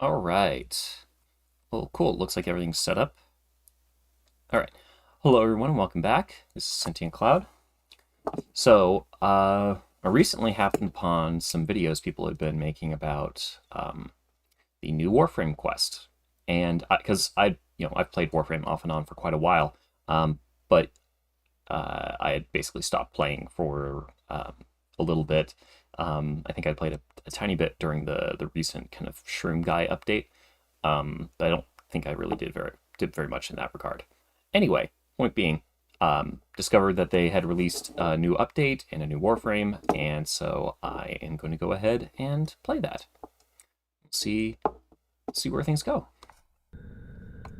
All right. Well, cool. Looks like everything's set up. All right. Hello, everyone, and welcome back. This is Sentient Cloud. I recently happened upon some videos people had been making about the new Warframe quest, and because I've played Warframe off and on for quite a while, but I had basically stopped playing for a little bit. I think I played a tiny bit during the recent kind of Shroom Guy update. But I don't think I really did very much in that regard. Anyway, point being, discovered that they had released a new update and a new Warframe, and so I am going to go ahead and play that. See where things go.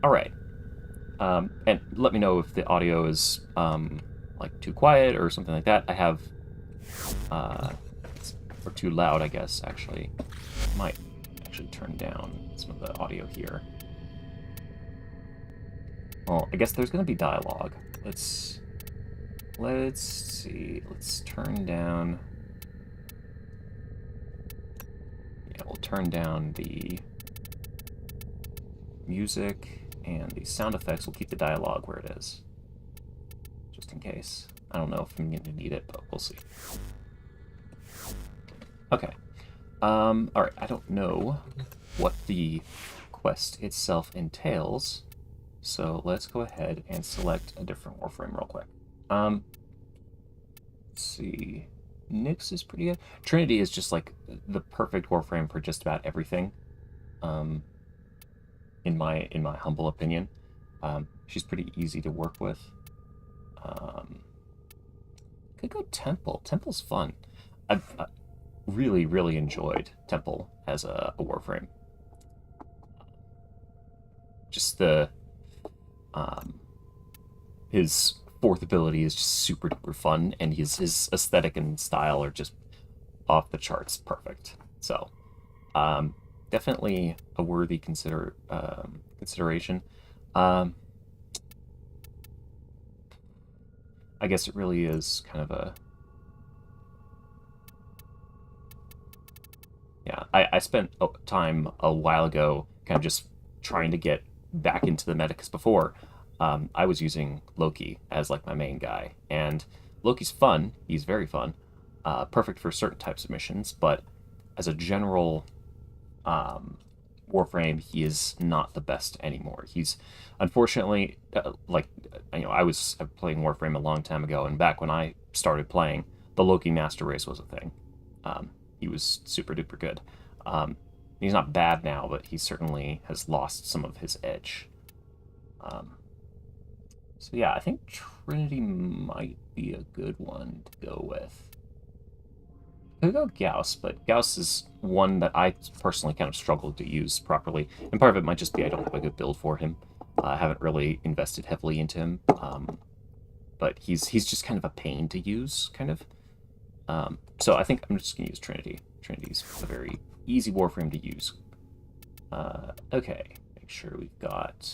All right, and let me know if the audio is like too quiet or something like that. I have or too loud, I guess. Actually, might actually turn down some of the audio here. Well, I guess there's going to be dialogue. Let's see. Let's turn down. Yeah, we'll turn down the music and the sound effects. We'll keep the dialogue where it is, just in case. I don't know if I'm going to need it, but we'll see. Okay. All right. I don't know what the quest itself entails. So let's go ahead and select a different Warframe real quick. Let's see. Nyx is pretty good. Trinity is just like the perfect Warframe for just about everything. In my humble opinion. She's pretty easy to work with. Could go Temple. Temple's fun. I've really enjoyed Temple as a Warframe. Just his fourth ability is just super duper fun, and his aesthetic and style are just off the charts perfect. So, definitely a worthy consideration. I guess it really is kind of a... Yeah, I spent time a while ago kind of just trying to get back into the meta, because before I was using Loki as like my main guy, and Loki's fun. He's very fun, perfect for certain types of missions. But as a general Warframe, he is not the best anymore. He's unfortunately I was playing Warframe a long time ago, and back when I started playing, the Loki Master Race was a thing. He was super duper good. He's not bad now, but he certainly has lost some of his edge. So yeah, I think Trinity might be a good one to go with. I could go Gauss, but Gauss is one that I personally kind of struggled to use properly. And part of it might just be I don't have a good build for him. I haven't really invested heavily into him. But he's just kind of a pain to use, kind of. So I think I'm just going to use Trinity. Trinity's a very easy Warframe to use. Okay, make sure we've got...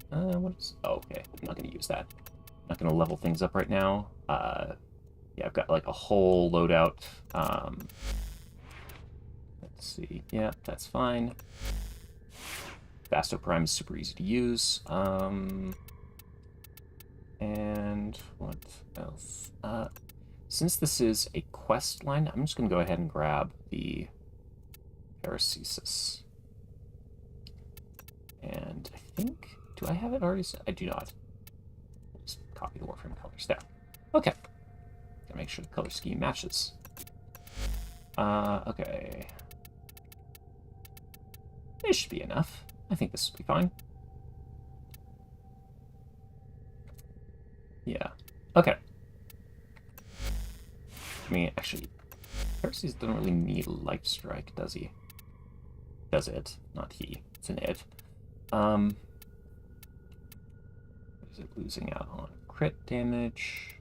what is... Oh, okay, I'm not going to use that. I'm not going to level things up right now. Yeah, I've got like a whole loadout. Let's see. Yeah, that's fine. Vasto Prime is super easy to use. And what else? Since this is a quest line, I'm just going to go ahead and grab the Paracesis. And I think... Do I have it already set? I do not. Just copy the Warframe colors there. Okay. Gotta make sure the color scheme matches. Okay. This should be enough. I think this will be fine. Yeah. Okay. I mean, actually, Perseus doesn't really need Life Strike, does he? Does it? Not he. It's an it. Is it losing out on crit damage?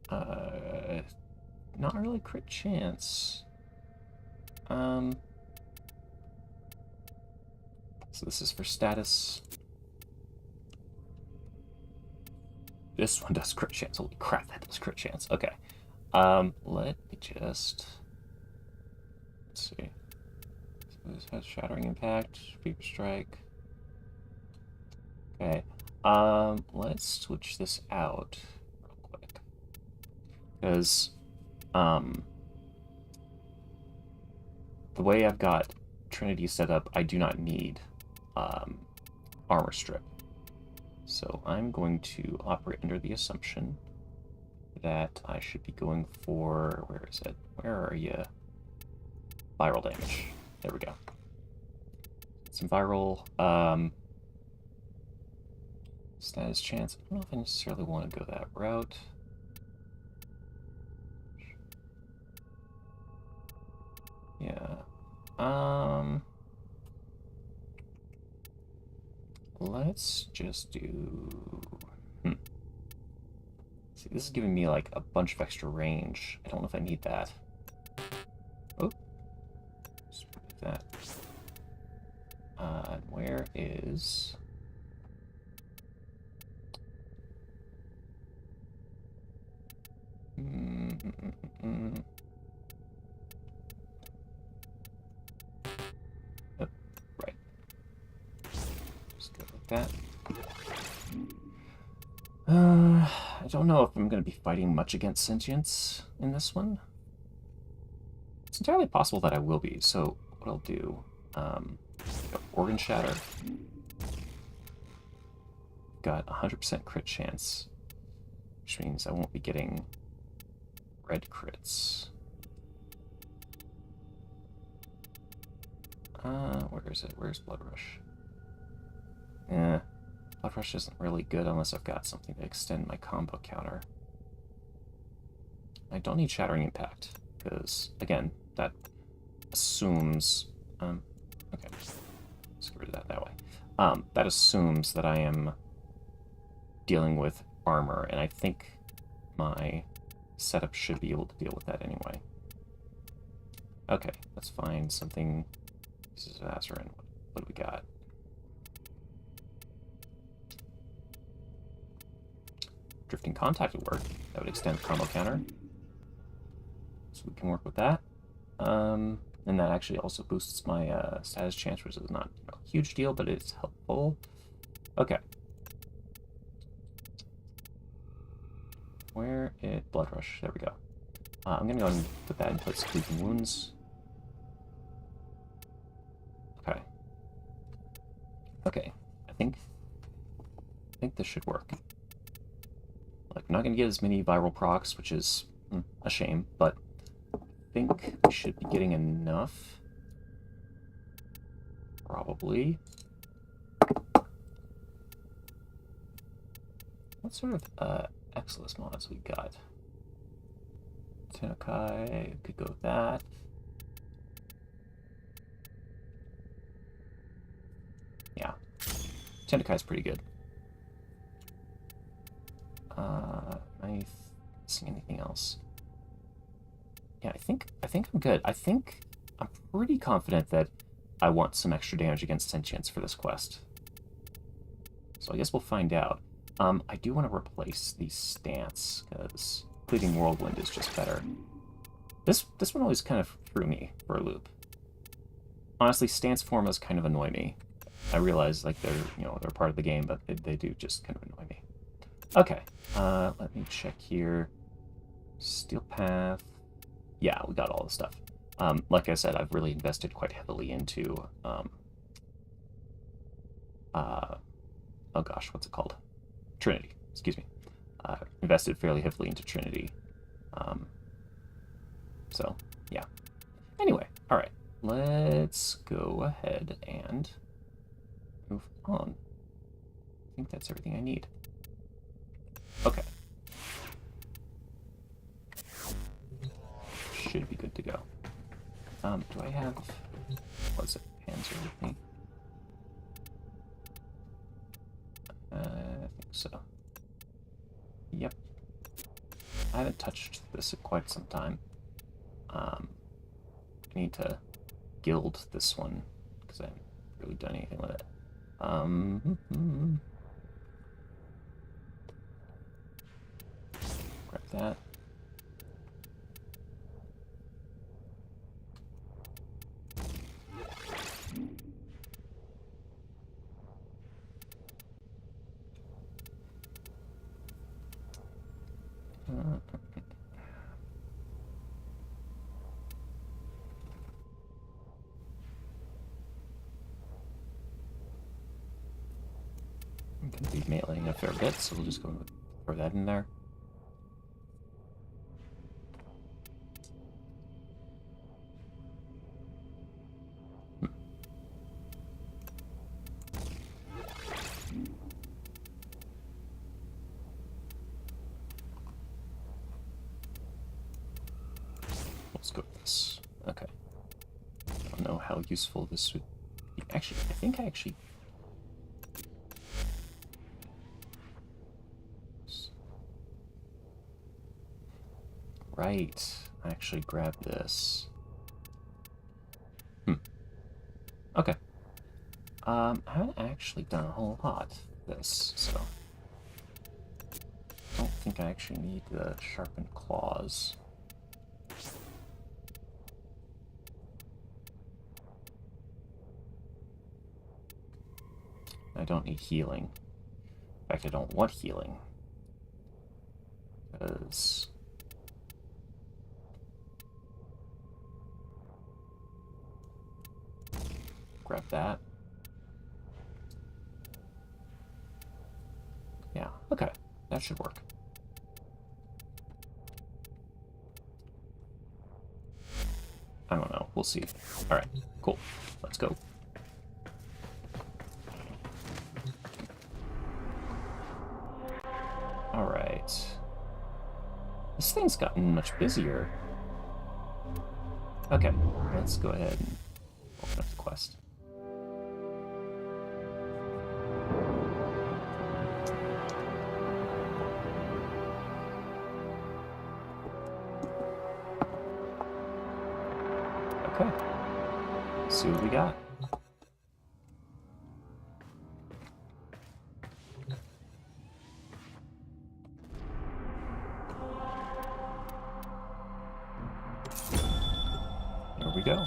Not really crit chance. So this is for status. This one does crit chance. Holy crap, that does crit chance. Okay. Let me just... Let's see. This has Shattering Impact, Fever Strike. Okay. Let's switch this out real quick. Because, the way I've got Trinity set up, I do not need, Armor Strip. So I'm going to operate under the assumption that I should be going for... Where is it? Where are you? Viral damage. There we go. Some viral, status chance. I don't know if I necessarily want to go that route. Yeah. Let's just do... See, this is giving me, like, a bunch of extra range. I don't know if I need that. Oh. Just put that. Where is... Oh, right. Just go like that. I don't know if I'm going to be fighting much against sentience in this one. It's entirely possible that I will be, so what I'll do... Organ Shatter. Got 100% crit chance, which means I won't be getting red crits. Where is it? Where's Blood Rush? Blood Rush isn't really good unless I've got something to extend my combo counter. I don't need Shattering Impact, because, again, that assumes... okay. Let's get rid of that way. That assumes that I am dealing with armor, and I think my setup should be able to deal with that anyway. Okay, let's find something. This is Azarin. What do we got? Drifting Contact would work. That would extend combo counter. So we can work with that. And that actually also boosts my status chance, which is not a huge deal, but it's helpful. Okay. Where is Blood Rush? There we go. I'm going to go and put that in place of Bleeding Wounds. Okay. Okay. I think this should work. Like, I'm not going to get as many viral procs, which is a shame, but I think we should be getting enough. Probably. What sort of Exilus mods we got? Tennokai, could go with that. Yeah. Tennokai is pretty good. Am I missing anything else? Yeah, I think I'm good. I think I'm pretty confident that I want some extra damage against sentience for this quest. So I guess we'll find out. I do want to replace the stance, because Cleaving Whirlwind is just better. This one always kind of threw me for a loop. Honestly, stance formulas kind of annoy me. I realize, like, they're, they're part of the game, but they do just kind of annoy me. Okay, let me check here. Steel Path. Yeah, we got all the stuff. Like I said, I've really invested quite heavily into, oh gosh, what's it called? Trinity, excuse me. Invested fairly heavily into Trinity. So, yeah. Anyway, all right. Let's go ahead and move on. I think that's everything I need. Okay. Should be good to go. Do I have... what's it? Panzer with me? I think so. Yep. I haven't touched this in quite some time. I need to guild this one, because I haven't really done anything with it. Grab that. Be meleeing a fair bit, so we'll just go throw that in there. Let's go with this. Okay. I don't know how useful this would be. Actually, I think I actually... Right. I actually grabbed this. Okay. I haven't actually done a whole lot of this, so... I don't think I actually need the sharpened claws. I don't need healing. In fact, I don't want healing. Because... Grab that. Yeah, okay. That should work. I don't know. We'll see. Alright, cool. Let's go. Alright. This thing's gotten much busier. Okay, let's go ahead and open up the quest. Okay. Let's see what we got. There we go.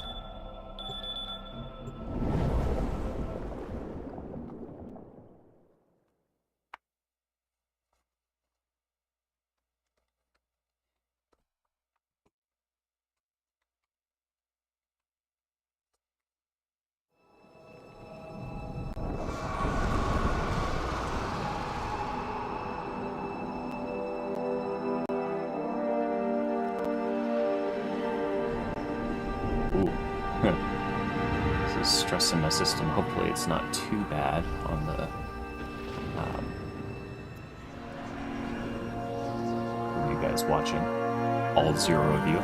Ooh. This is stressing my system. Hopefully it's not too bad on the for you guys watching. All 0 of you.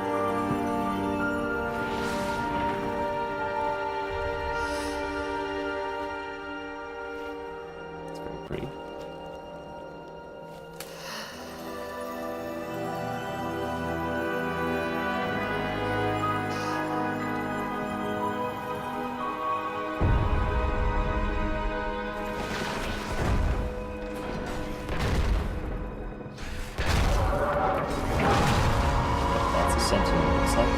It's very pretty. Sentinel, looks like.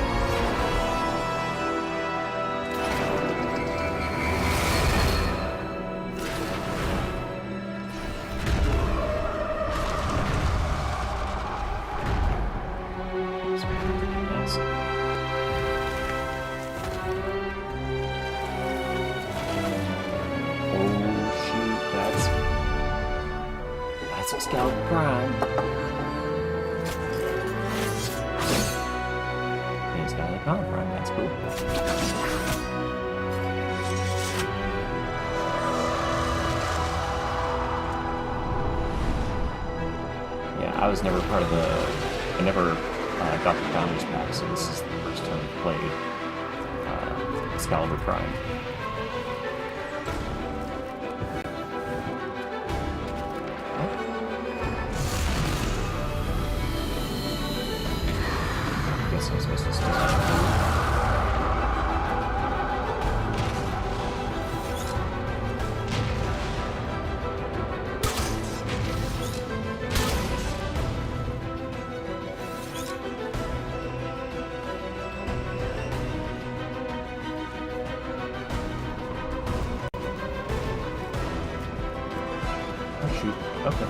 It's massive. Oh shoot, that's Excalibur Prime. He's got a comic run, that's cool. Yeah, I was never part of the... I never got the Founders Pack, so this is the first time I played Excalibur Prime. I guess I'm supposed to start. Oh shoot, okay.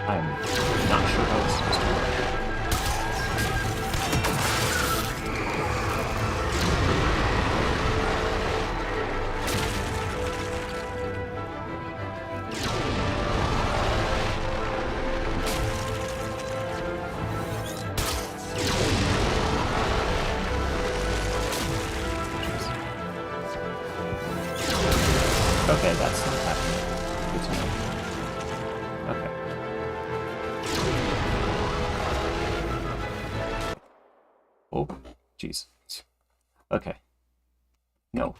I'm not sure how it's supposed to work. Okay, that's not happening. Good to know. Okay. Oh, jeez. Okay. No.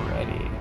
Ready.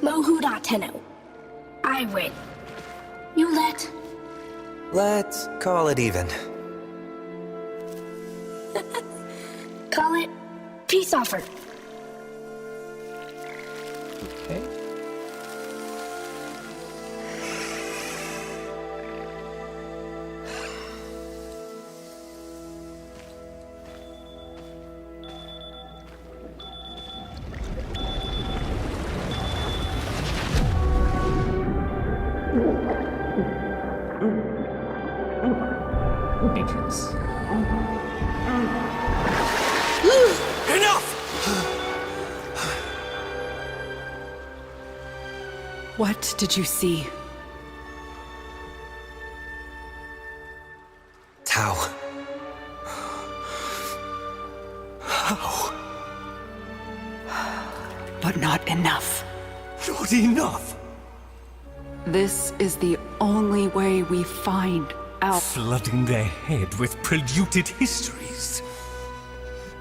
Mohuda Tenno. I win. You let... Let's call it even. Call it peace offer. Okay. Matrix. Enough! What did you see? Tao. How? But not enough. Not enough! This is the only way we find out. Flooding their head with polluted histories.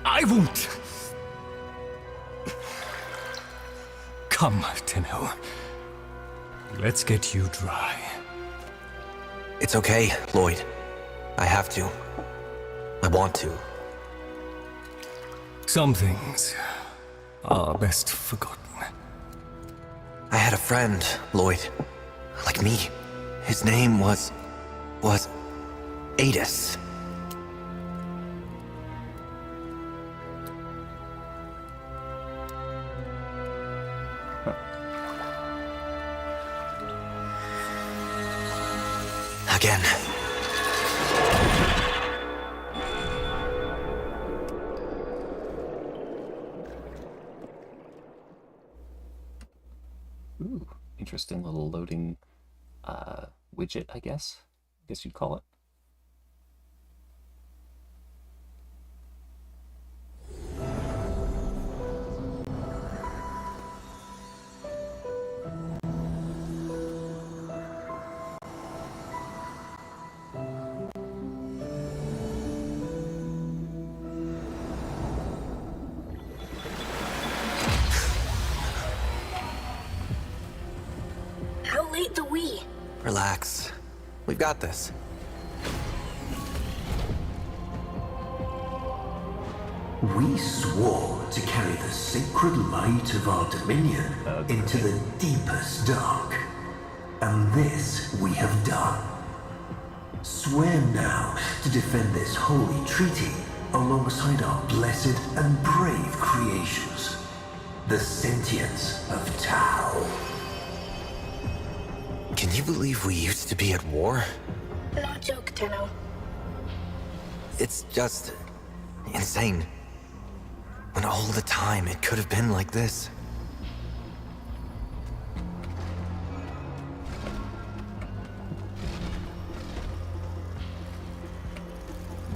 I won't. Come, Tenno. Let's get you dry. It's okay, Lloyd. I have to. I want to. Some things are best forgotten. I had a friend, Lloyd. Like me. His name was Adis. Again. Ooh, interesting little loading widget, I guess you'd call it. How late the we? Relax. We've got this. We swore to carry the sacred light of our dominion into the deepest dark. And this we have done. Swear now to defend this holy treaty alongside our blessed and brave creations, the sentience of Tao. Can you believe we used to be at war? Not joke, Tenno. It's just insane. When all the time it could have been like this.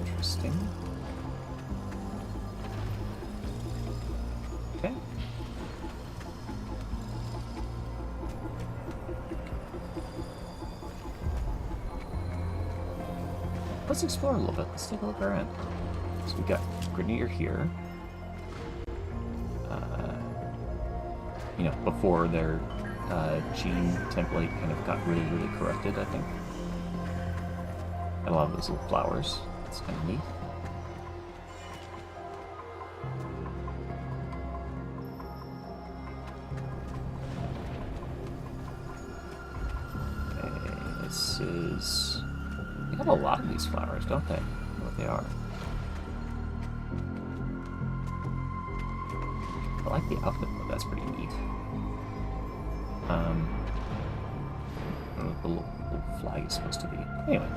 Interesting. Okay. Let's explore a little bit. Let's take a look around. So we got Grenier here. You know, before their gene template kind of got really, really corrupted, I think. And a lot of those little flowers. It's kind of neat. Okay, this is... They have a lot of these flowers, don't they? I don't know what they are. I like the outfit though, that's pretty neat. I don't know what the little flag is supposed to be. Anyway.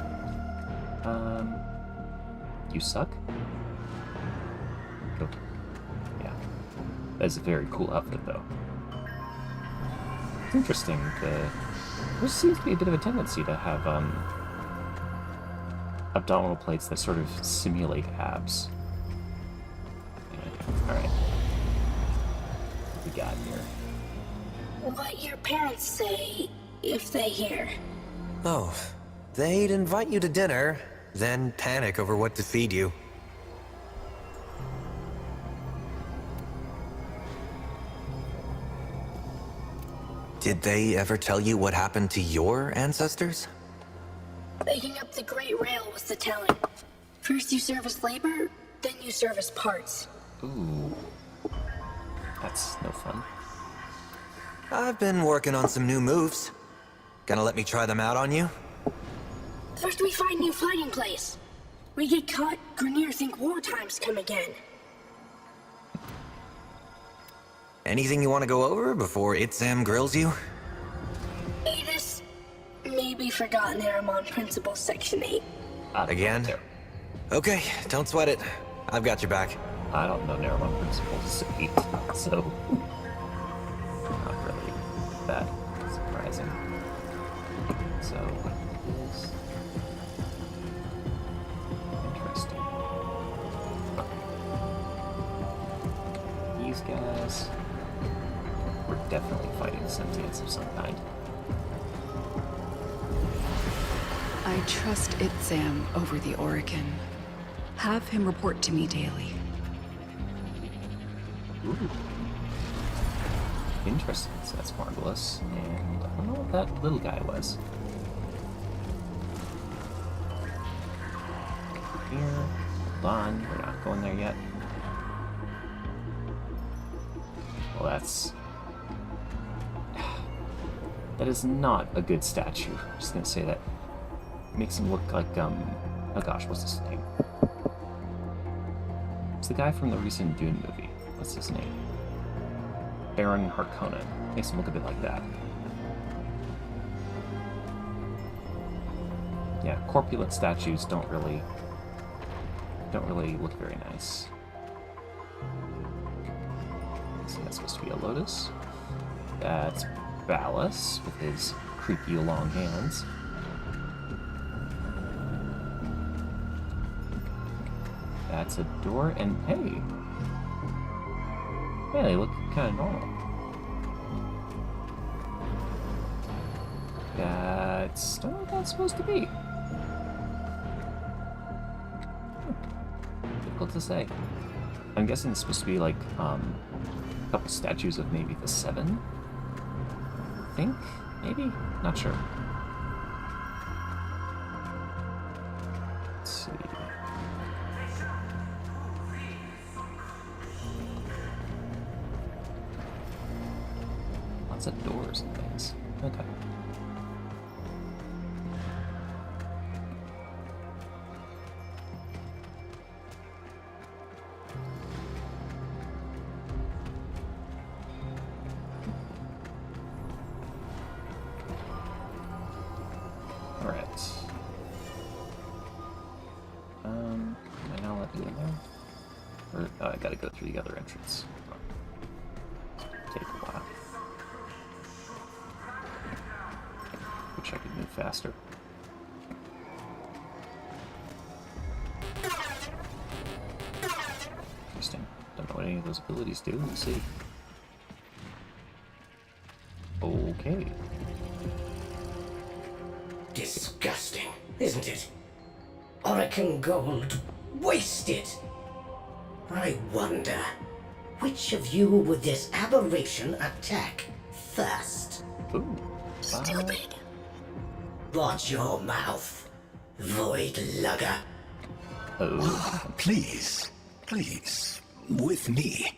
You suck? Go. Yeah. That's a very cool outfit though. It's interesting, there seems to be a bit of a tendency to have, abdominal plates that sort of simulate abs. Anyway, alright. What we got here? What your parents say if they hear. Oh, they'd invite you to dinner, then panic over what to feed you. Did they ever tell you what happened to your ancestors? Making up the Great Rail was the telling. First you serve as labor, then you serve as parts. Ooh. That's no fun. I've been working on some new moves. Gonna let me try them out on you? First we find new fighting place. We get caught, Grineer think war times come again. Anything you want to go over before Itsam grills you? Adis, maybe forgotten Aramon Principle Section 8. Again? Okay, don't sweat it. I've got your back. I don't know Naramon Principles 8, so not really that surprising. So, is interesting. These guys were definitely fighting sentience of some kind. I trust Itsam over the Orokin. Have him report to me daily. Ooh. Interesting, so that's marvelous. And I don't know what that little guy was. Here. Hold on, we're not going there yet. Well, that's... That is not a good statue. I'm just gonna say that. Makes him look like, oh gosh, what's his name? It's the guy from the recent Dune movie. What's his name? Baron Harkonnen. Makes him look a bit like that. Yeah, corpulent statues don't really look very nice. So that's supposed to be a lotus. That's Ballas with his creepy long hands. That's a door, and hey! Yeah, they look kind of normal. That's... don't know what that's supposed to be. Difficult to say. I'm guessing it's supposed to be like, a couple statues of maybe the Seven? I think? Maybe? Not sure. Let's see... Lots of doors and things. Okay. Alright. Can I now let you in there? Or, I gotta go through the other entrance. Take a while. Wish I could move faster. Interesting. Don't know what any of those abilities do. We'll see. Okay. Disgusting, isn't it? Orokin gold wasted. I wonder, which of you would this aberration attack first? Ooh. Stupid. Watch your mouth, void lugger. Oh. Please, with me.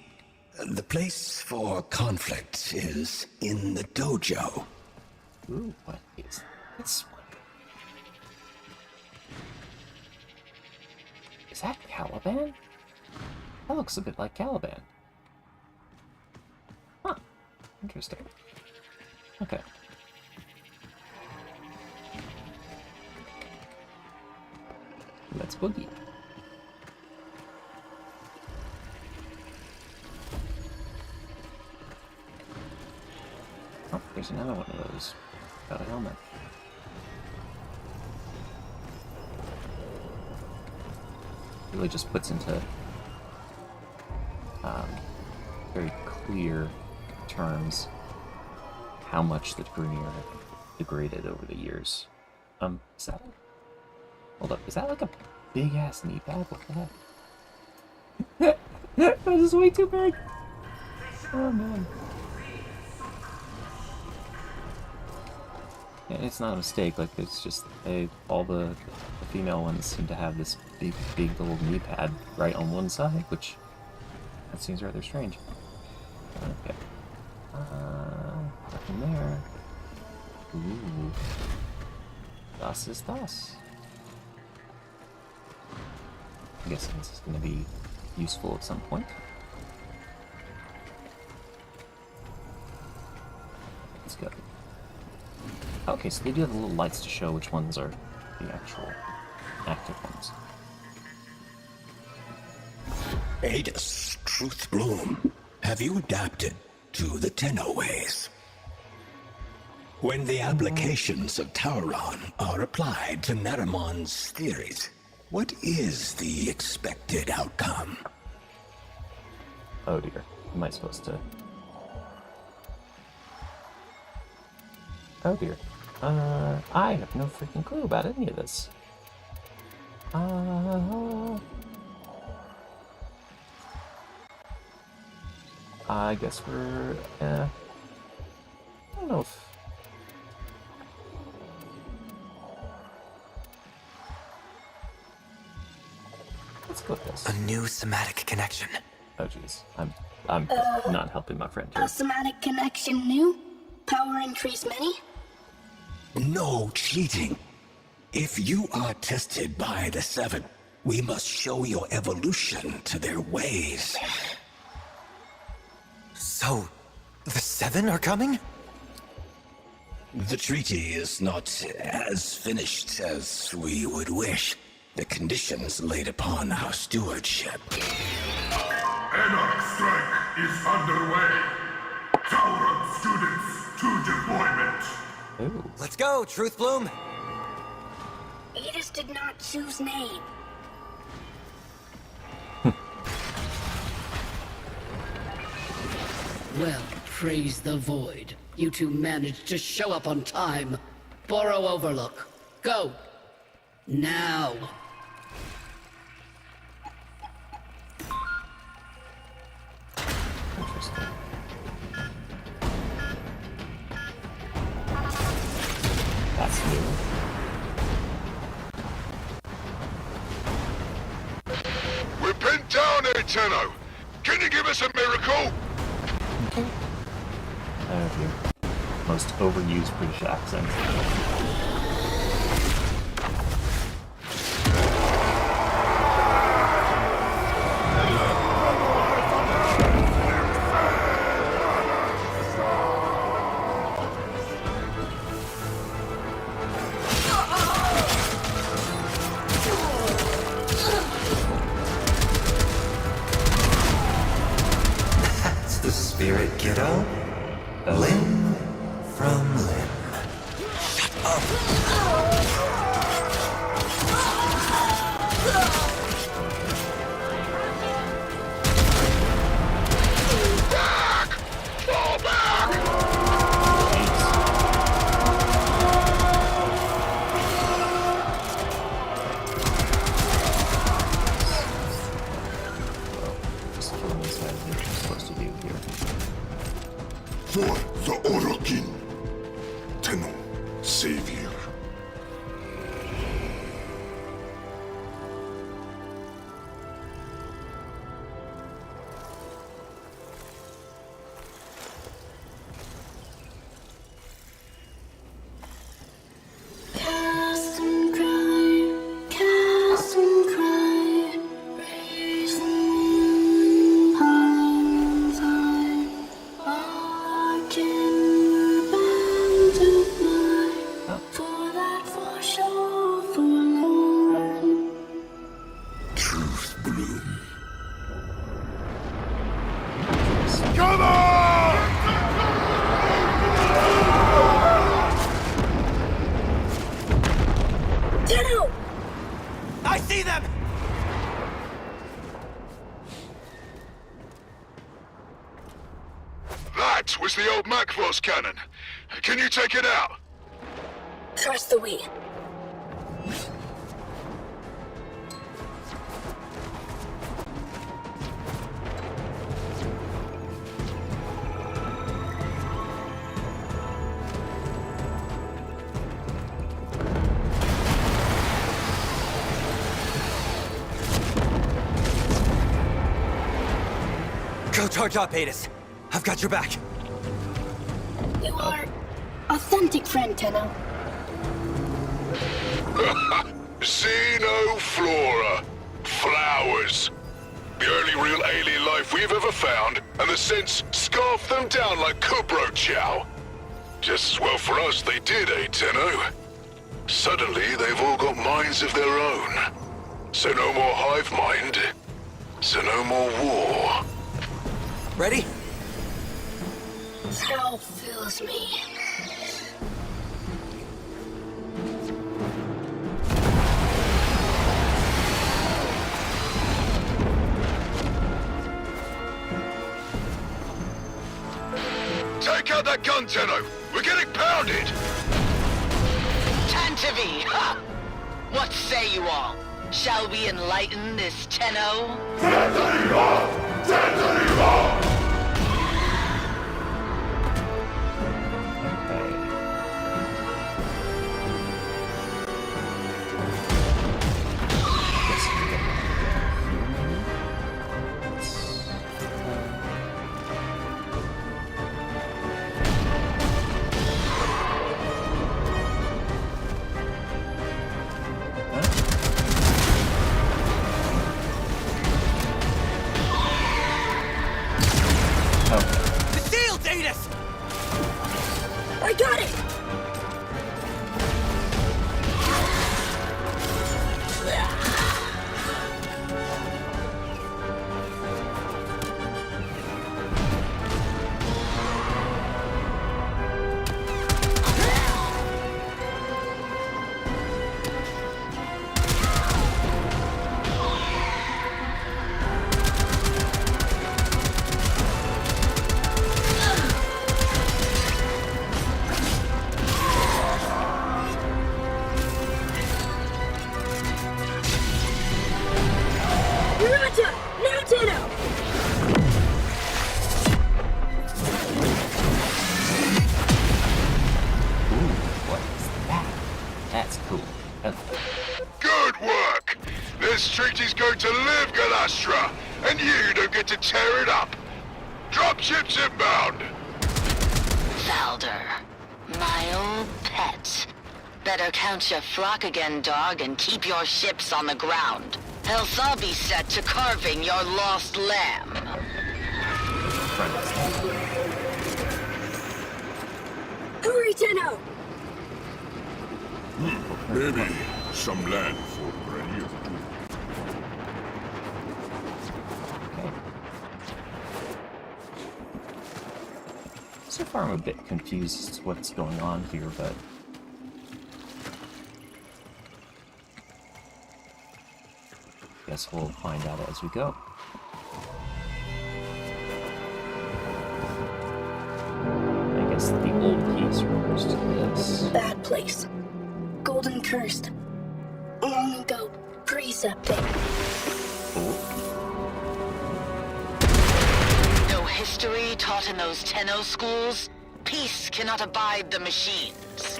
The place for conflict is in the dojo. Ooh, what is this one? Is that Caliban? That looks a bit like Caliban. Huh. Interesting. Okay. Let's boogie. Oh, there's another one of those. Got a helmet. Really just puts into very clear terms how much the Grineer have degraded over the years. Is that... Hold up, is that like a big ass knee pad? What the heck? That is way too big! Oh man. It's not a mistake. Like it's just all the female ones seem to have this big little knee pad right on one side, which that seems rather strange. Okay. Nothing there. Ooh. Das ist das. I guess this is going to be useful at some point. Let's go. Okay, so they do have the little lights to show which ones are the actual active ones. Adis, Truth Bloom, have you adapted to the Tenno ways? When the applications of Tauron are applied to Naramon's theories, what is the expected outcome? Oh dear, am I supposed to... Oh dear. I have no freaking clue about any of this. I guess we're, I don't know if... Let's go with this. A new somatic connection. Oh jeez, I'm not helping my friend here. A somatic connection new? Power increase many? No cheating. If you are tested by the Seven, we must show your evolution to their ways. So, the Seven are coming? The treaty is not as finished as we would wish. The conditions laid upon our stewardship. Anarch strike is underway. Tauron students to deployment. Ooh. Let's go, Truth Bloom! Adis did not choose name. Well, praise the void. You two managed to show up on time. Borrow Overlook. Go. Now. Interesting. That's new. We're pinned down, Tenno. Can you give us a miracle? Okay. Your most overused British accent. That's the spirit, kiddo. Limb from limb. Shut up! Back! Fall back! Well, just killing these guys is what I'm supposed to do here. For the Orokin. Tenno, savior. Cast and cry, raise the moon, high, Arkin, band of night, for that for sure, forlorn. Truth Bloom. Tenno! I see them! That was the old Macvoss cannon. Can you take it out? Trust the we. Charge up, Adis. I've got your back. You are authentic friend, Tenno. Xenoflora. Flowers. The only real alien life we've ever found, and the Synths scarfed them down like Kubro Chow. Just as well for us they did, eh, Tenno? Suddenly, they've all got minds of their own. So no more hive mind. So no more war. Ready? Hell fills me. Take out that gun, Tenno! We're getting pounded! Tantavi! Ha! What say you all? Shall we enlighten this Tenno? I got it! That's cool. Good work! This treaty's going to live, Galastra, and you don't get to tear it up. Dropships inbound! Valder, my old pet. Better count your flock again, dog, and keep your ships on the ground. Else I'll be set to carving your lost lamb. Hurry, Tenno! Maybe some land for any of the So far I'm a bit confused as to what's going on here, but... guess we'll find out as we go. I guess the old piece refers to this. Bad place. Golden Cursed. Long ago, precepting. No history taught in those Tenno schools? Peace cannot abide the machines.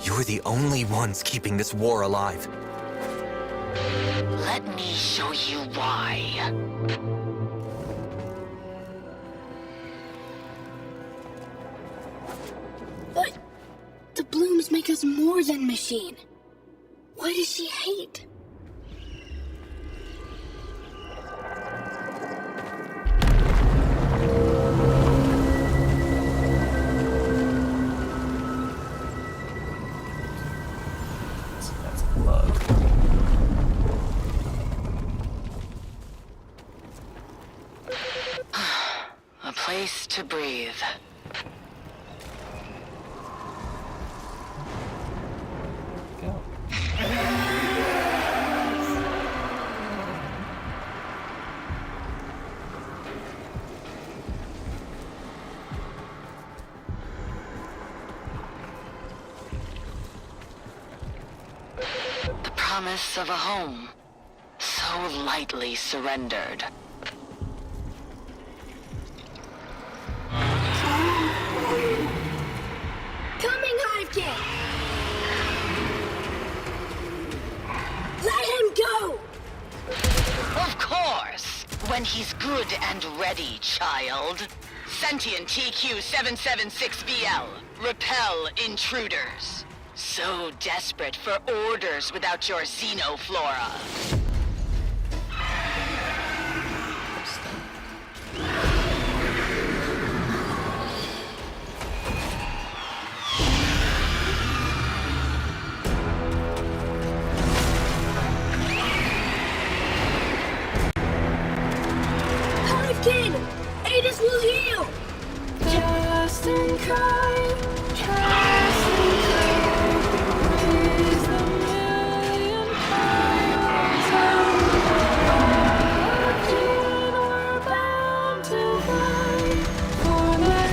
You're the only ones keeping this war alive. Let me show you why. But the blooms make us more than machine. Why does she hate? That's a bug. A place to breathe. Go. The promise of a home, so lightly surrendered. Coming, Hive King! Let him go! Of course! When When he's good and ready, child. Sentient TQ-776BL. Repel intruders. So desperate for orders without your xenoflora. Hive Kid! Adis will heal! Cast and cry, cast and cry, is the million pounds we're bound to fight for that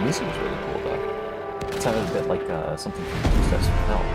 music was really cool, though. It sounded a bit like something from Two Steps from Hell.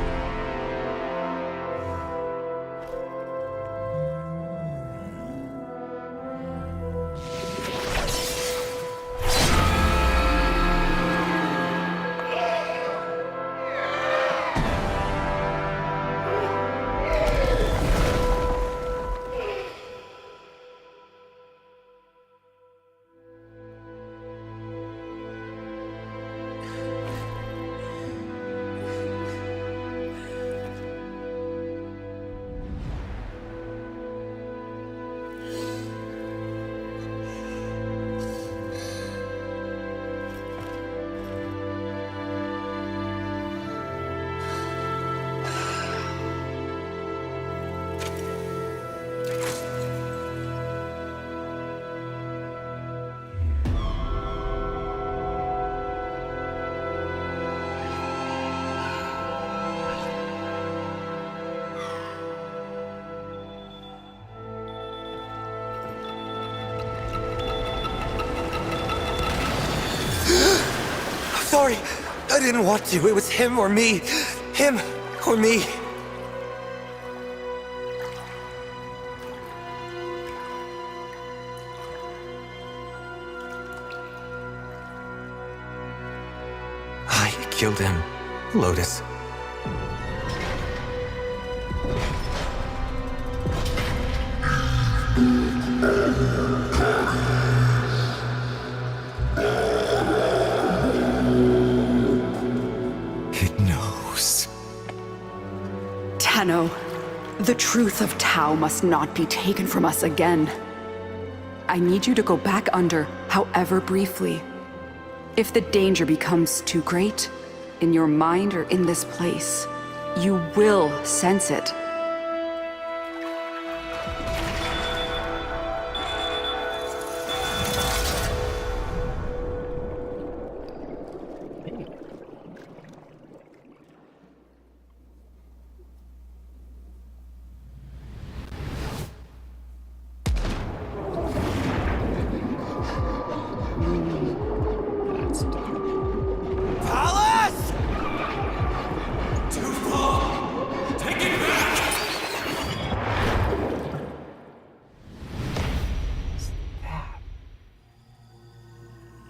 sorry. I didn't want to. It was him or me. Him or me. I killed him, Lotus. It knows. Tenno, the truth of Tau must not be taken from us again. I need you to go back under, however briefly. If the danger becomes too great, in your mind or in this place, you will sense it.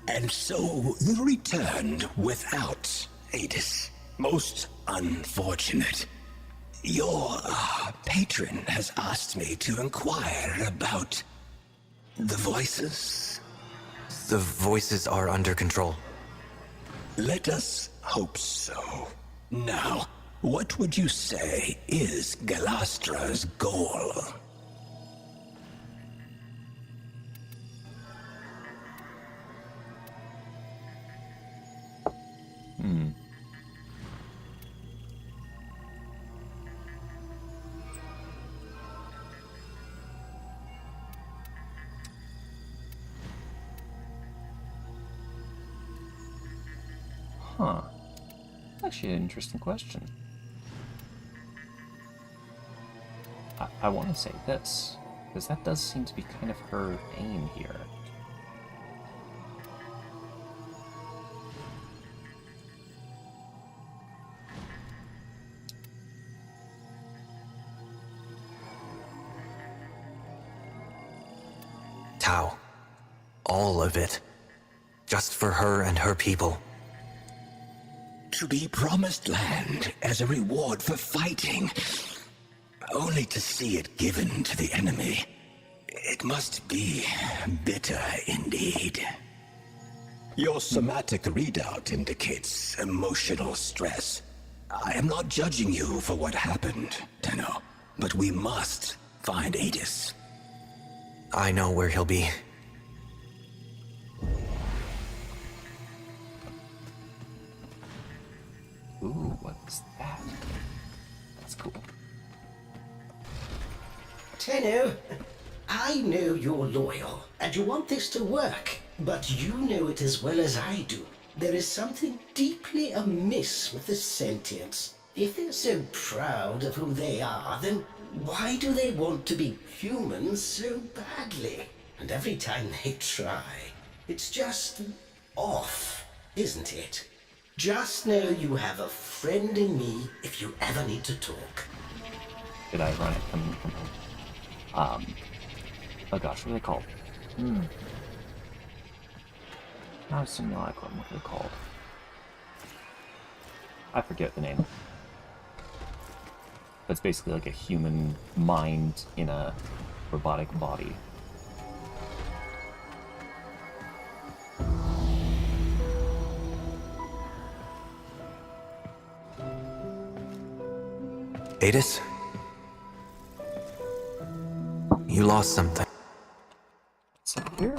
And so you returned without Adis. Most unfortunate. Your patron has asked me to inquire about the voices. The voices are under control. Let us hope so. Now, what would you say is Galastra's goal? Huh. Actually, an interesting question. I want to say this, because that does seem to be kind of her aim here. Tau. All of it. Just for her and her people. To be promised land as a reward for fighting, only to see it given to the enemy. It must be bitter indeed. Your somatic readout indicates emotional stress. I am not judging you for what happened, Tenno, but we must find Adis. I know where he'll be. Ooh, what's that? That's cool. Tenno, I know you're loyal, and you want this to work, but you know it as well as I do. There is something deeply amiss with the sentients. If they're so proud of who they are, then why do they want to be humans so badly? And every time they try, it's just off, isn't it? Just know you have a friend in me if you ever need to talk. Bit ironic coming from him. Oh gosh, what are they called? Not a simulacrum, what are they called? I forget the name. But it's basically like a human mind in a robotic body. Adis? You lost something. What's up here?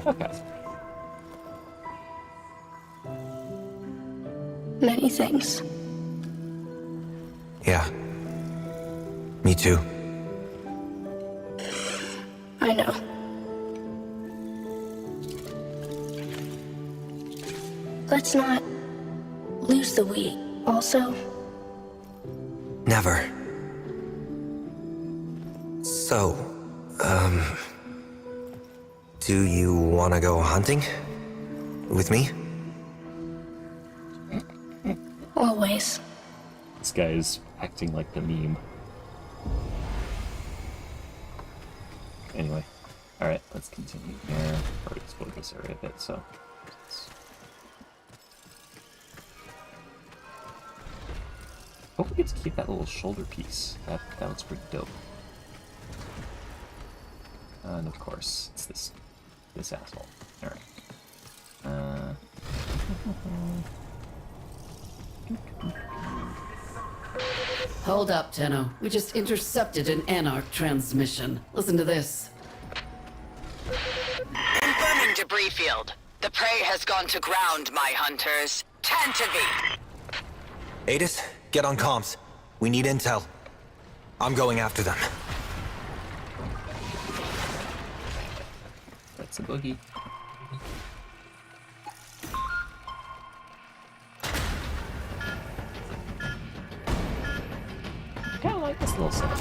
Okay. Many things. Yeah. Me too. I know. Let's not lose the we. Also, Never. So, do you want to go hunting? With me? always. This guy is acting like the meme. Anyway, alright, let's continue here. Already explored this area a bit, so. Hope we get to keep that little shoulder piece. That looks pretty dope. And of course, it's this asshole. Alright. Hold up, Tenno. We just intercepted an Anarch transmission. Listen to this. Confirming debris field. The prey has gone to ground, my hunters. Tantivy! Adis, get on comms. We need intel. I'm going after them. That's a boogie. I kinda like this little setup.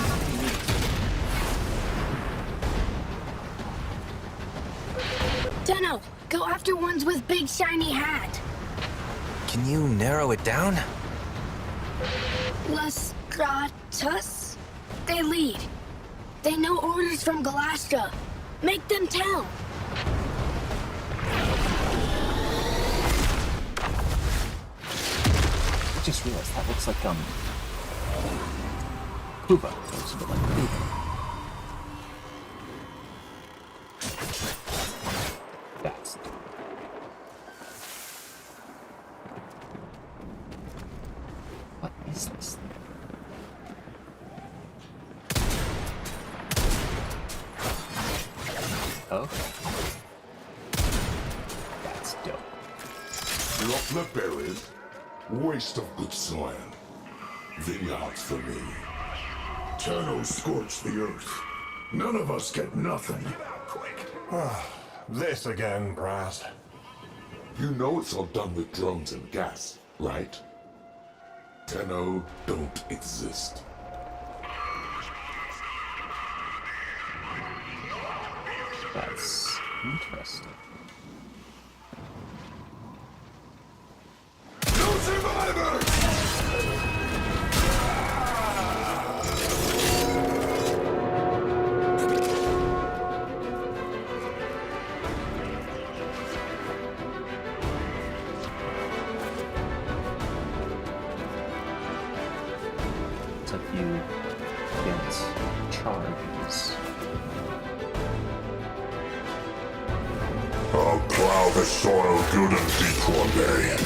Tenno, go after ones with big shiny hat. Can you narrow it down? Las Gratas? They lead. They know orders from Galastra. Make them tell. I just realized that looks like Kuba. That looks a bit like Kuba. That's what is this thing? Okay. That's dope. Drop the berries. Waste of good soil. Vineyards for me. Turno scorch the earth. None of us get nothing. This again, Brass. You know it's all done with drones and gas, right? Tenno don't exist. That's interesting. No survivors! It's like you get charges. I'll plow the soil good and deep one day.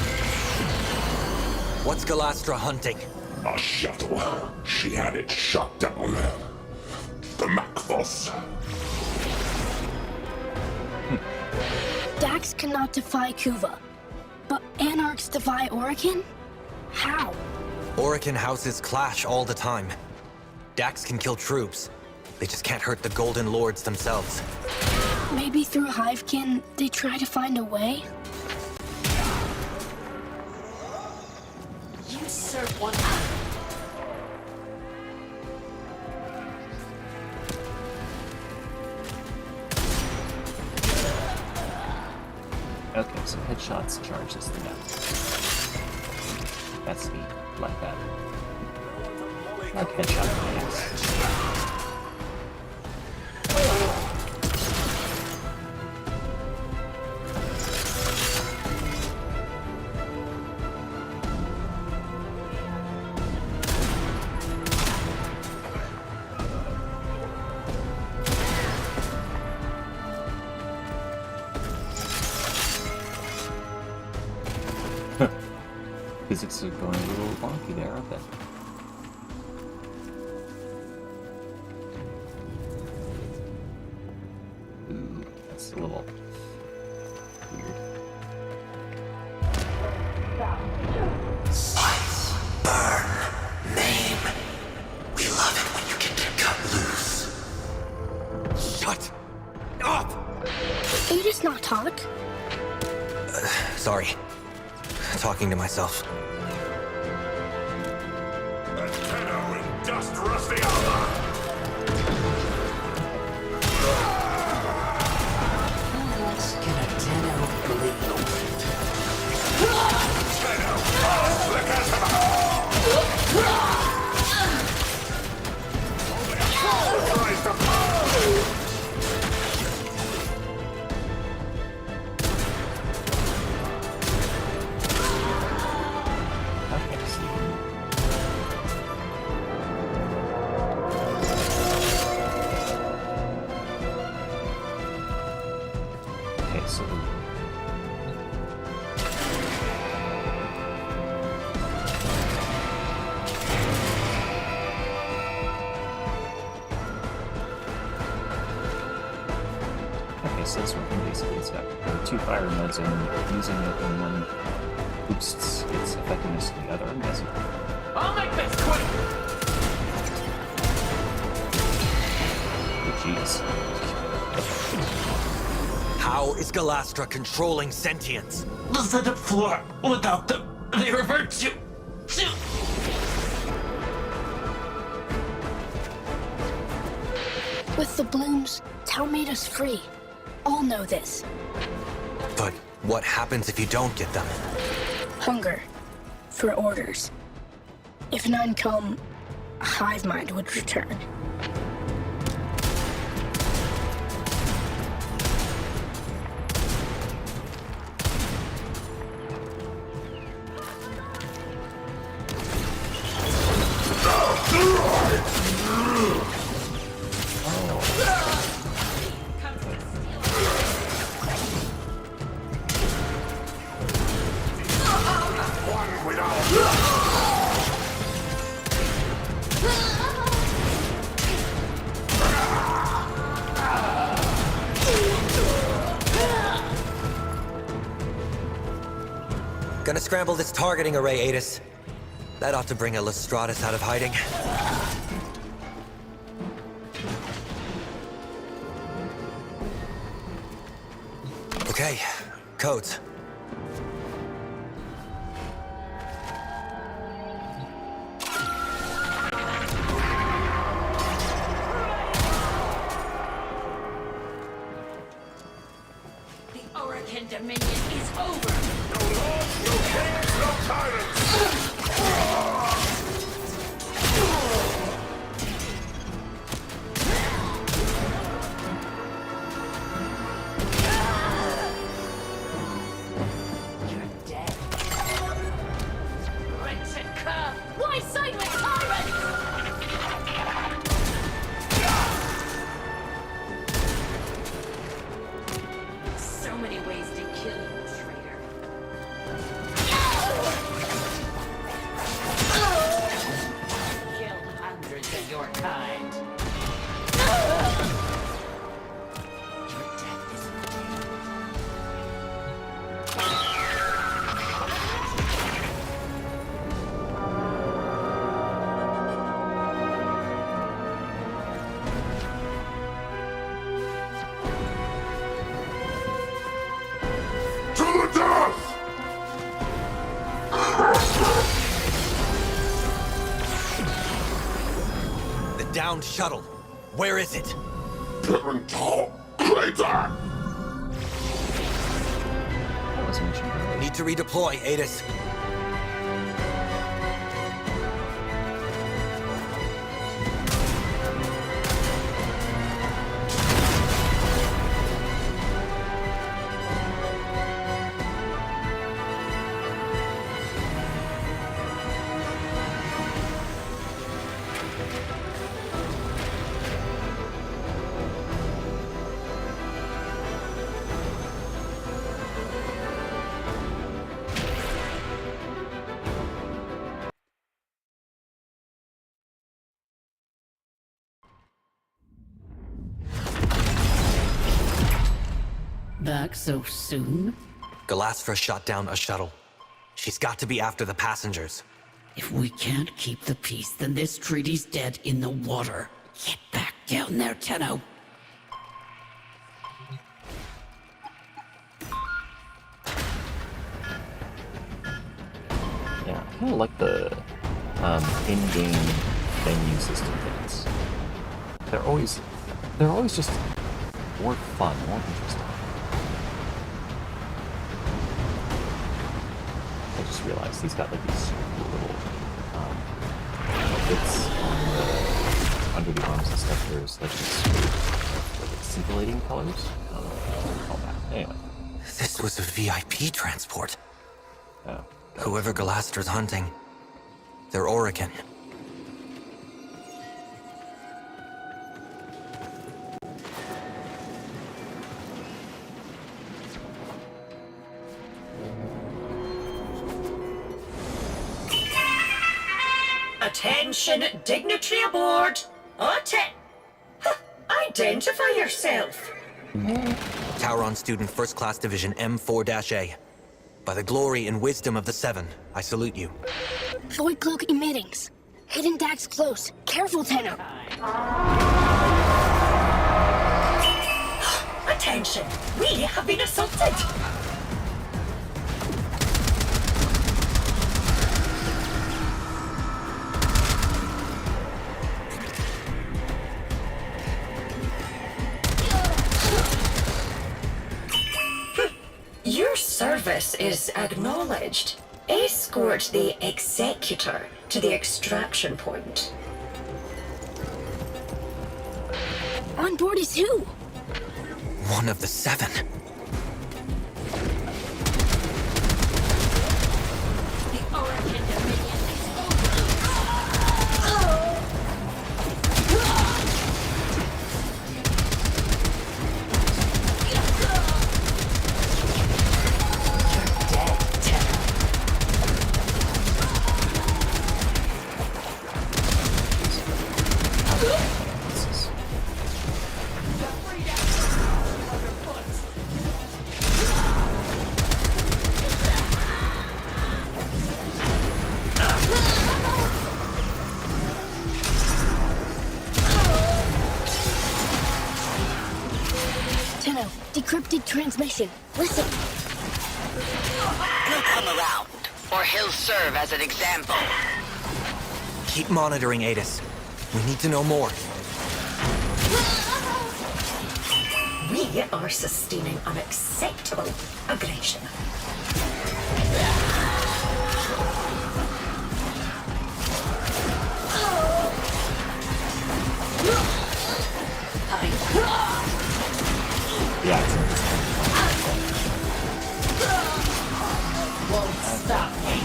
What's Galastra hunting? A shuttle. She had it shot down. The Macvos. Dax cannot defy Kuva. But Anarchs defy Orokin? How? Orokin houses clash all the time. Dax can kill troops. They just can't hurt the Golden Lords themselves. Maybe through Hivekin, they try to find a way? You serve one. Okay, so headshots charges the gun. That's neat. Like that. Like headshot attacks. Physics are going a little wonky there, aren't they? Ooh, that's a little weird. Burn. Name. Sorry. Talking to myself. A Tenno in dust rusty armor! Let's get a Tenno bleed. Tenno, pass the chasm! Only a fool tries to pass! Okay, so this one basically it's got 2 fire modes and using it when one boosts its effectiveness to the other, I'm guessing. I'll make this quick! Oh, jeez. How is Galastra controlling sentience? The setup floor, without them, they revert to... With the blooms, Tau made us free. All know this. But what happens if you don't get them? Hunger. For orders. If none come, Hive Mind would return. Gonna scramble this targeting array, Adis. That ought to bring a Lestratus out of hiding. Okay, codes. The Orokin Dominion is over! No lords, no kings, no tyrants! You're dead. Wretched cur! Why side with tyrants? So many ways to kill you, traitor. Killed hundreds of your kind. Your death is To the death! The downed shuttle. Where is it? Pimental Crater! That was mentioned earlier. Need to redeploy, Adis. back so soon? Galastra shot down a shuttle. She's got to be after the passengers. If we can't keep the peace, then this treaty's dead in the water. Get back down there, Tenno. kind of like the in-game venue system things. They're always just more fun, more interesting. I just realized he's got like these super little bits on under the arms and stuff. There's like these scintillating colors. I don't know what to call that. Anyway. This was a VIP transport. Oh. Whoever Galastra's hunting, they're Oregon. Attention, dignitary aboard. Identify yourself. Tauron student, First Class Division M4-A. By the glory and wisdom of the Seven, I salute you. Void cloak emittings. Hidden Dax close. Careful, Tenno. Attention, we have been assaulted. Your service is acknowledged. Escort the Executor to the extraction point. On board is who? One of the Seven. Decrypted transmission. Listen. He'll come around, or he'll serve as an example. Keep monitoring, Adis. We need to know more. We are sustaining unacceptable aggression. Yeah, Won't stop me.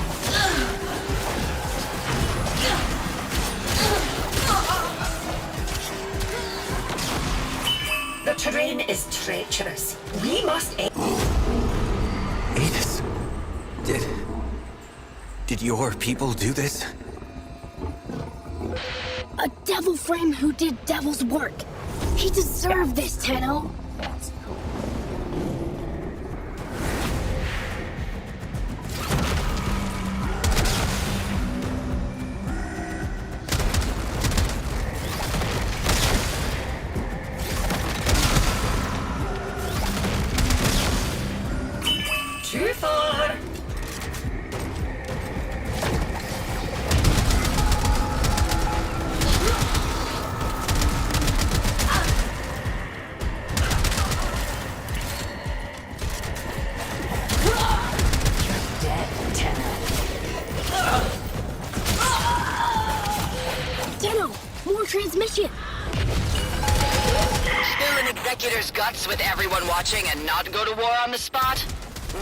The terrain is treacherous. We must Adis, did your people do this? A devil frame who did devil's work. He deserved this, Tenno. that's cool. too far. Tenno, more transmission. Spill an executor's guts with everyone watching and not go to war on the spot?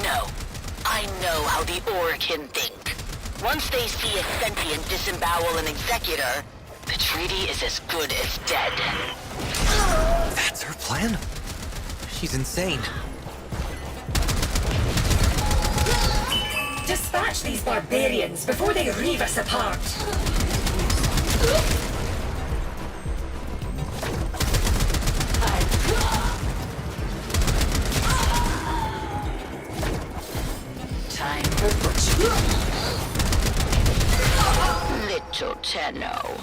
No. I know how the Orokin think. Once they see a sentient disembowel an executor, the treaty is as good as dead. That's her plan? She's insane. Dispatch these barbarians before they reave us apart. Time for butchery. Little Tenno,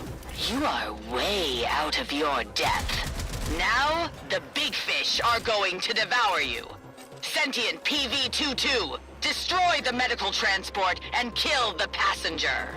you are way out of your depth. Now, the big fish are going to devour you. Sentient PV-22, Destroy the medical transport and kill the passenger.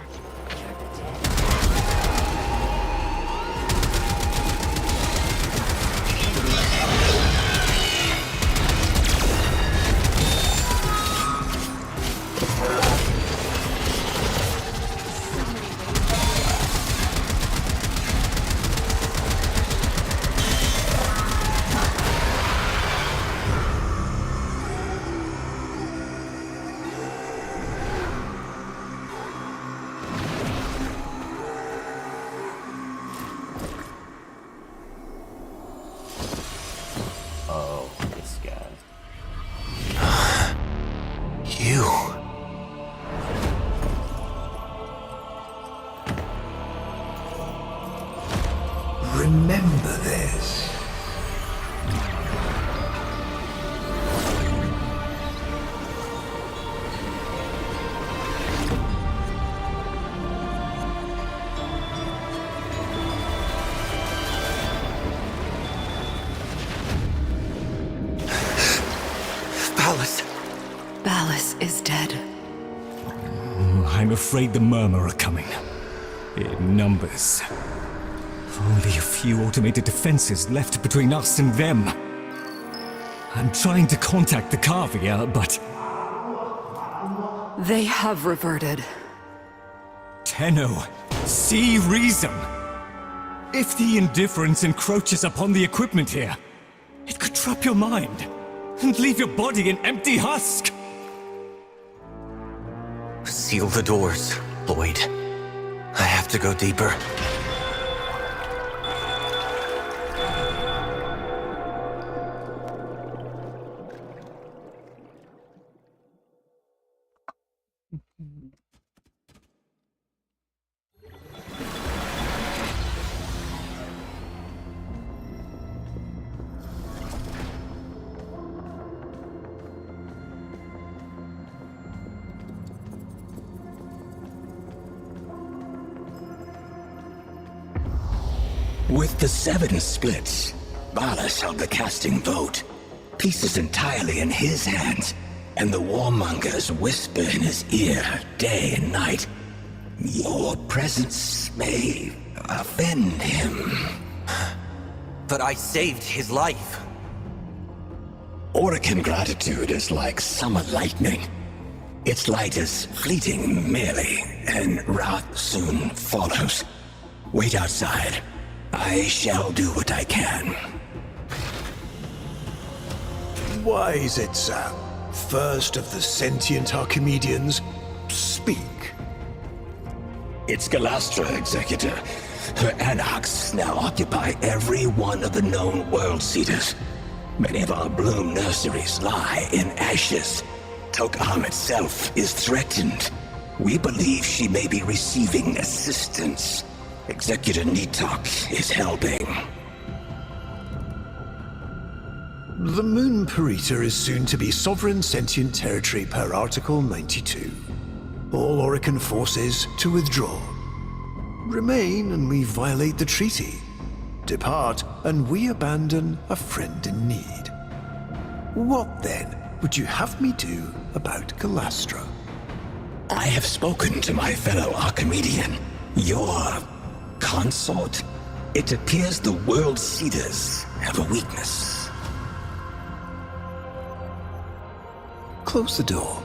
Oh, this guy. You. Remember this. Ballas is dead. I'm afraid the Murmur are coming. In numbers. Only a few automated defenses left between us and them. I'm trying to contact the Kavia, but... They have reverted. Tenno, see reason! If the indifference encroaches upon the equipment here, it could trap your mind and leave your body an empty husk! Seal the doors, Lloyd. I have to go deeper. With the 7 splits, Ballas held the casting vote. Peace is entirely in his hands, and the warmongers whisper in his ear day and night. Your presence may offend him. But I saved his life. Orokin gratitude is like summer lightning. Its light is fleeting merely, and wrath soon follows. Wait outside. I shall do what I can. Why is it, Sam? First of the sentient Archimedeans, speak. It's Galastra, Executor. Her anarchs now occupy every one of the known world seeders. Many of our bloom nurseries lie in ashes. Tok'am itself is threatened. We believe she may be receiving assistance. Executor Nitok is helping. The Moon Parita is soon to be sovereign sentient territory per Article 92. All Orokin forces to withdraw. Remain and we violate the treaty. Depart and we abandon a friend in need. What then would you have me do about Galastra? I have spoken to my fellow Archimedean. Your consort? It appears the world seeders have a weakness. Close the door.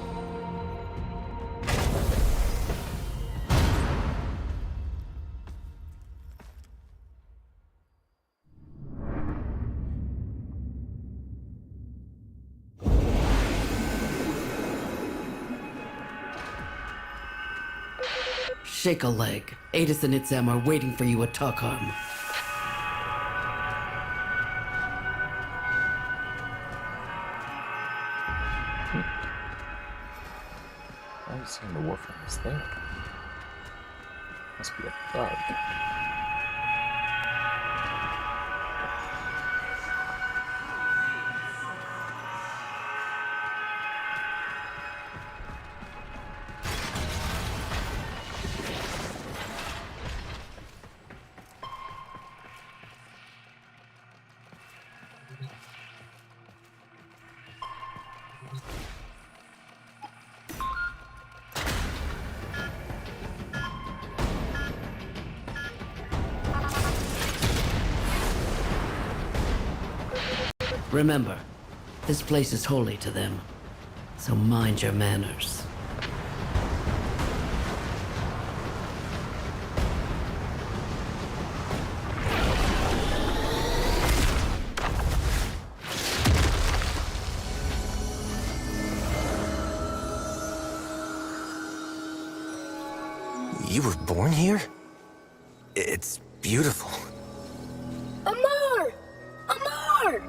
Shake a leg. Adis and Itzem are waiting for you at Tok'am. I was seeing the Warframe is there. Must be a bug. Remember, this place is holy to them, so mind your manners. You were born here? It's beautiful. Amar! Amar!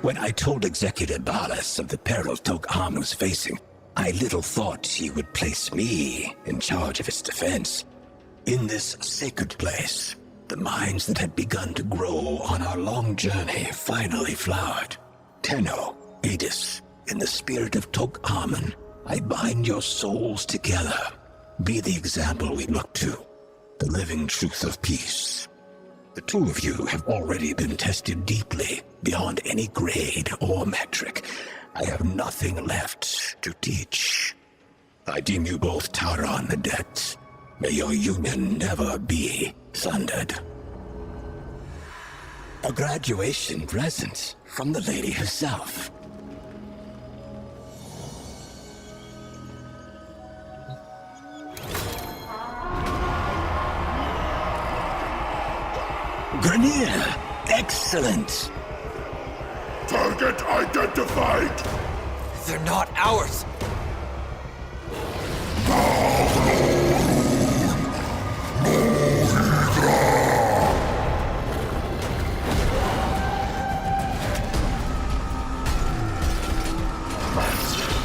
When I told Executive Balas of the peril Tok-Am was facing, I little thought he would place me in charge of its defense. In this sacred place, the minds that had begun to grow on our long journey finally flowered. Tenno, Adis, in the spirit of Tok-Amen, I bind your souls together. Be the example we look to, the living truth of peace. The two of you have already been tested deeply, beyond any grade or metric. I have nothing left to teach. I deem you both Tauron the debt. May your union never be sundered. A graduation present from the lady herself. Grenier! Excellent! Target identified! They're not ours!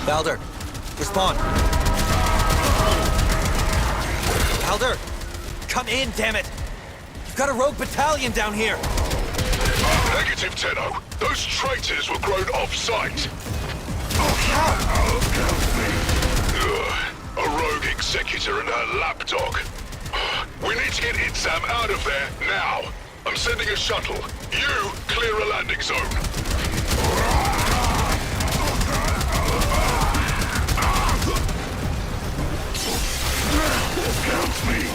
Balder, respond! Balder! Come in, damn it! You've got a rogue battalion down here! Negative, Tenno. Those traitors were grown off-site. A rogue executor and her lapdog. We need to get Itzam out of there now. I'm sending a shuttle. You clear a landing zone. Counts me.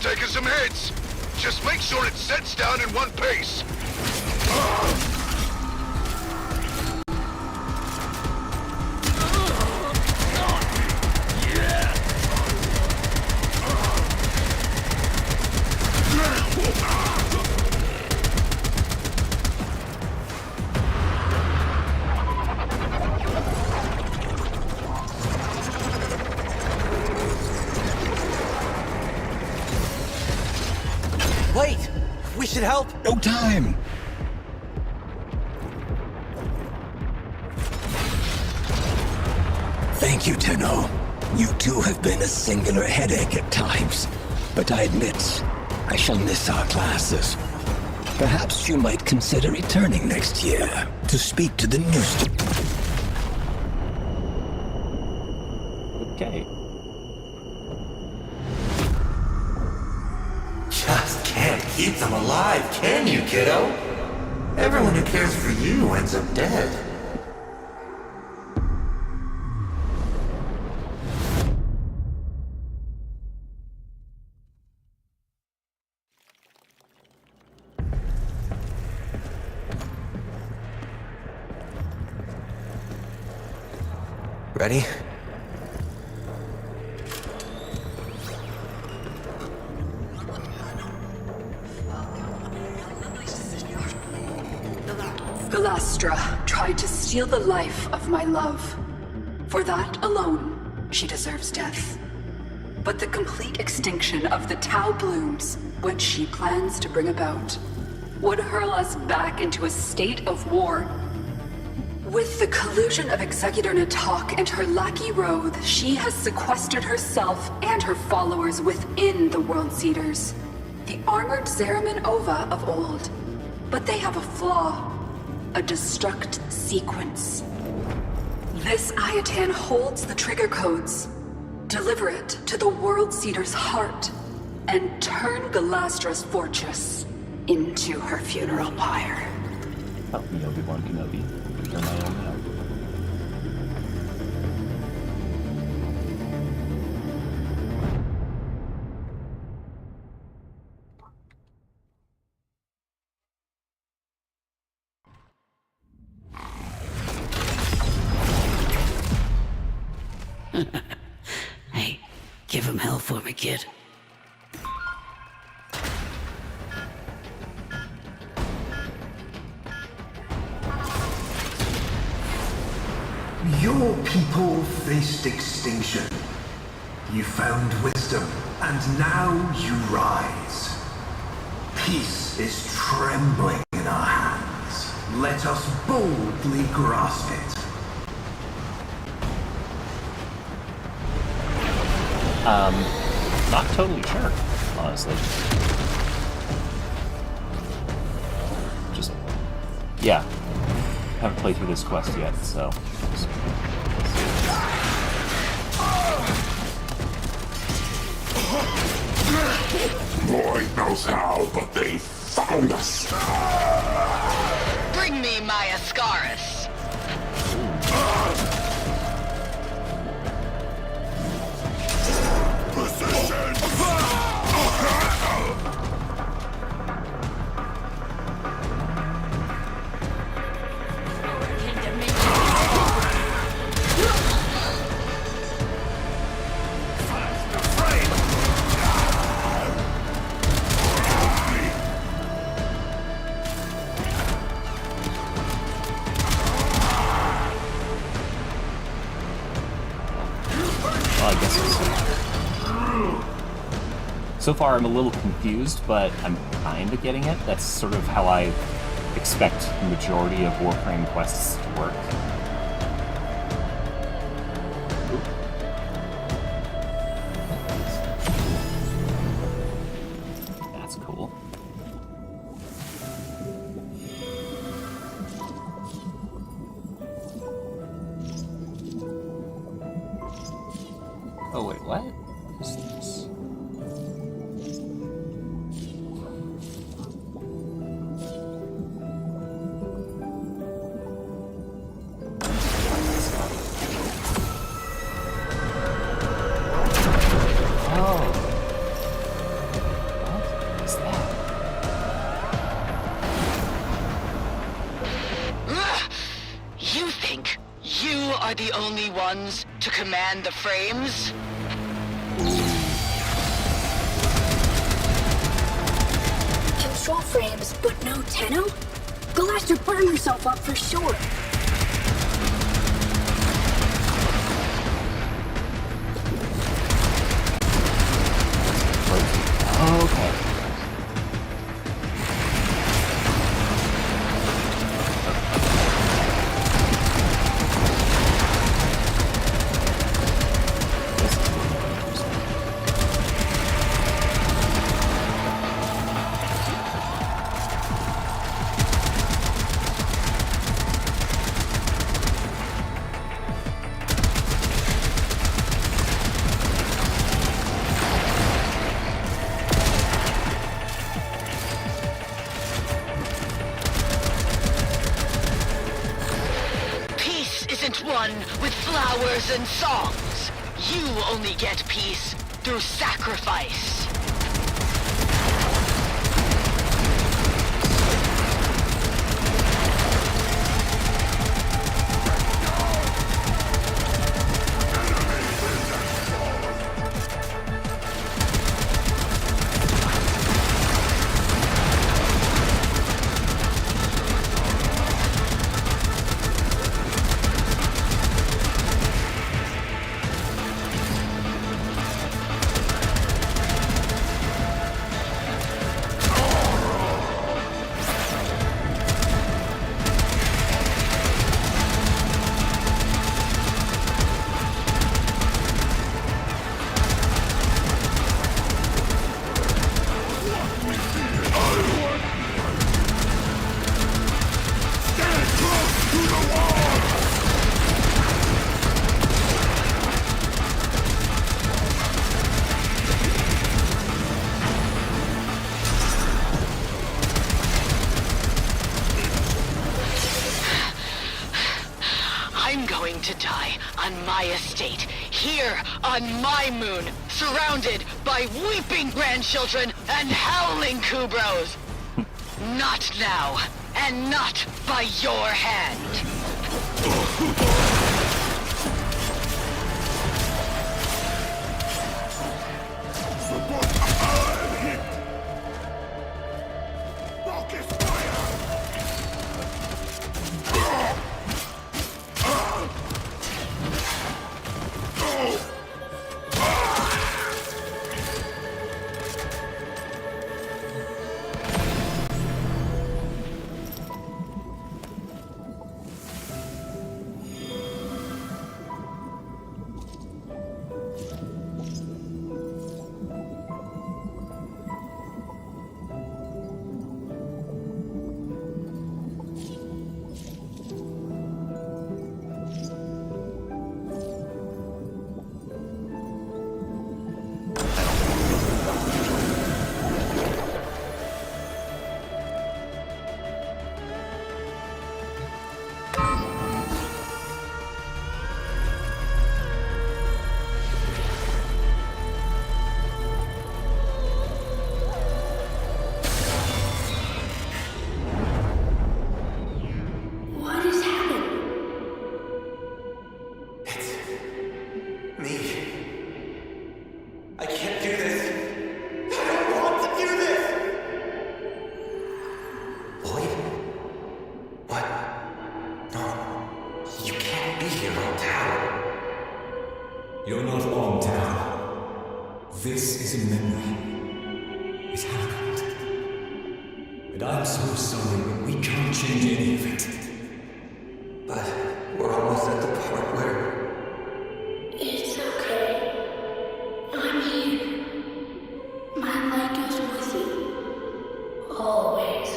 Taking some hits. Just make sure it sets down in one piece. Wait! We should help! No time! Thank you, Tenno. You two have been a singular headache at times. But I admit, I shall miss our classes. Perhaps you might consider returning next year to speak to the new Okay. Just can't keep them alive, can you, kiddo? Everyone who cares for you ends up dead. Ready? Galastra tried to steal the life of my love. For that alone, she deserves death. But the complete extinction of the Tau blooms, which she plans to bring about, would hurl us back into a state of war. With the collusion of Executor Natak and her lackey Roth, she has sequestered herself and her followers within the World Seeders, the armored Zeraman Ova of old. But they have a flaw, a destruct sequence. This Ayatan holds the trigger codes. Deliver it to the World Seeder's heart, and turn Galastra's fortress into her funeral pyre. Help me, Obi-Wan Kenobi. You're my own help. Hey, give him hell for me, kid. Your people faced extinction. You found wisdom, and now you rise. Peace is trembling in our hands. Let us boldly grasp it. Not totally sure, honestly. Just, yeah. Haven't played through this quest yet, so. Boy knows how, but they found us. Bring me my Ascaris. So far, I'm a little confused, but I'm kind of getting it. That's sort of how I expect the majority of Warframe quests to work. That's cool. Oh, wait, what? What is this? The only ones to command the frames? Control frames, but no Tenno? Galastra burn herself up for sure. Okay. flowers and songs. You only get peace through sacrifice. I'm going to die on my estate, here on my moon, surrounded by weeping grandchildren and howling Kubros. Not now, and not by your hand. You're not on, Tao. This is a memory. It happened. And I'm so sorry, but we can't change any of it. But we're almost at the part where... It's okay. I'm here. My light goes with you. Always.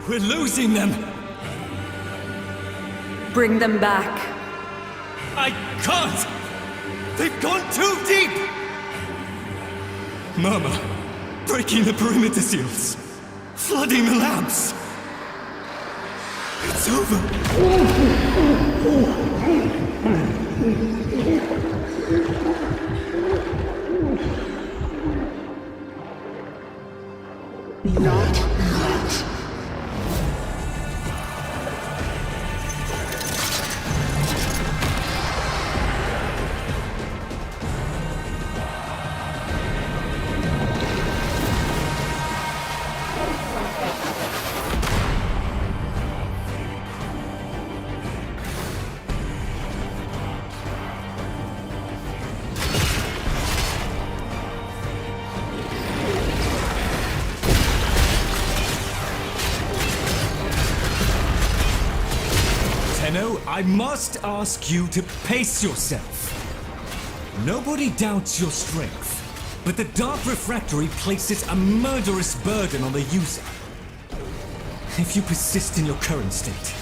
We're losing them! Bring them back. I can't! They've gone too deep! Murmur, breaking the perimeter seals, flooding the lamps. It's over. Not yet. Tenno, I must ask you to pace yourself. Nobody doubts your strength, but the Dark Refractory places a murderous burden on the user. If you persist in your current state,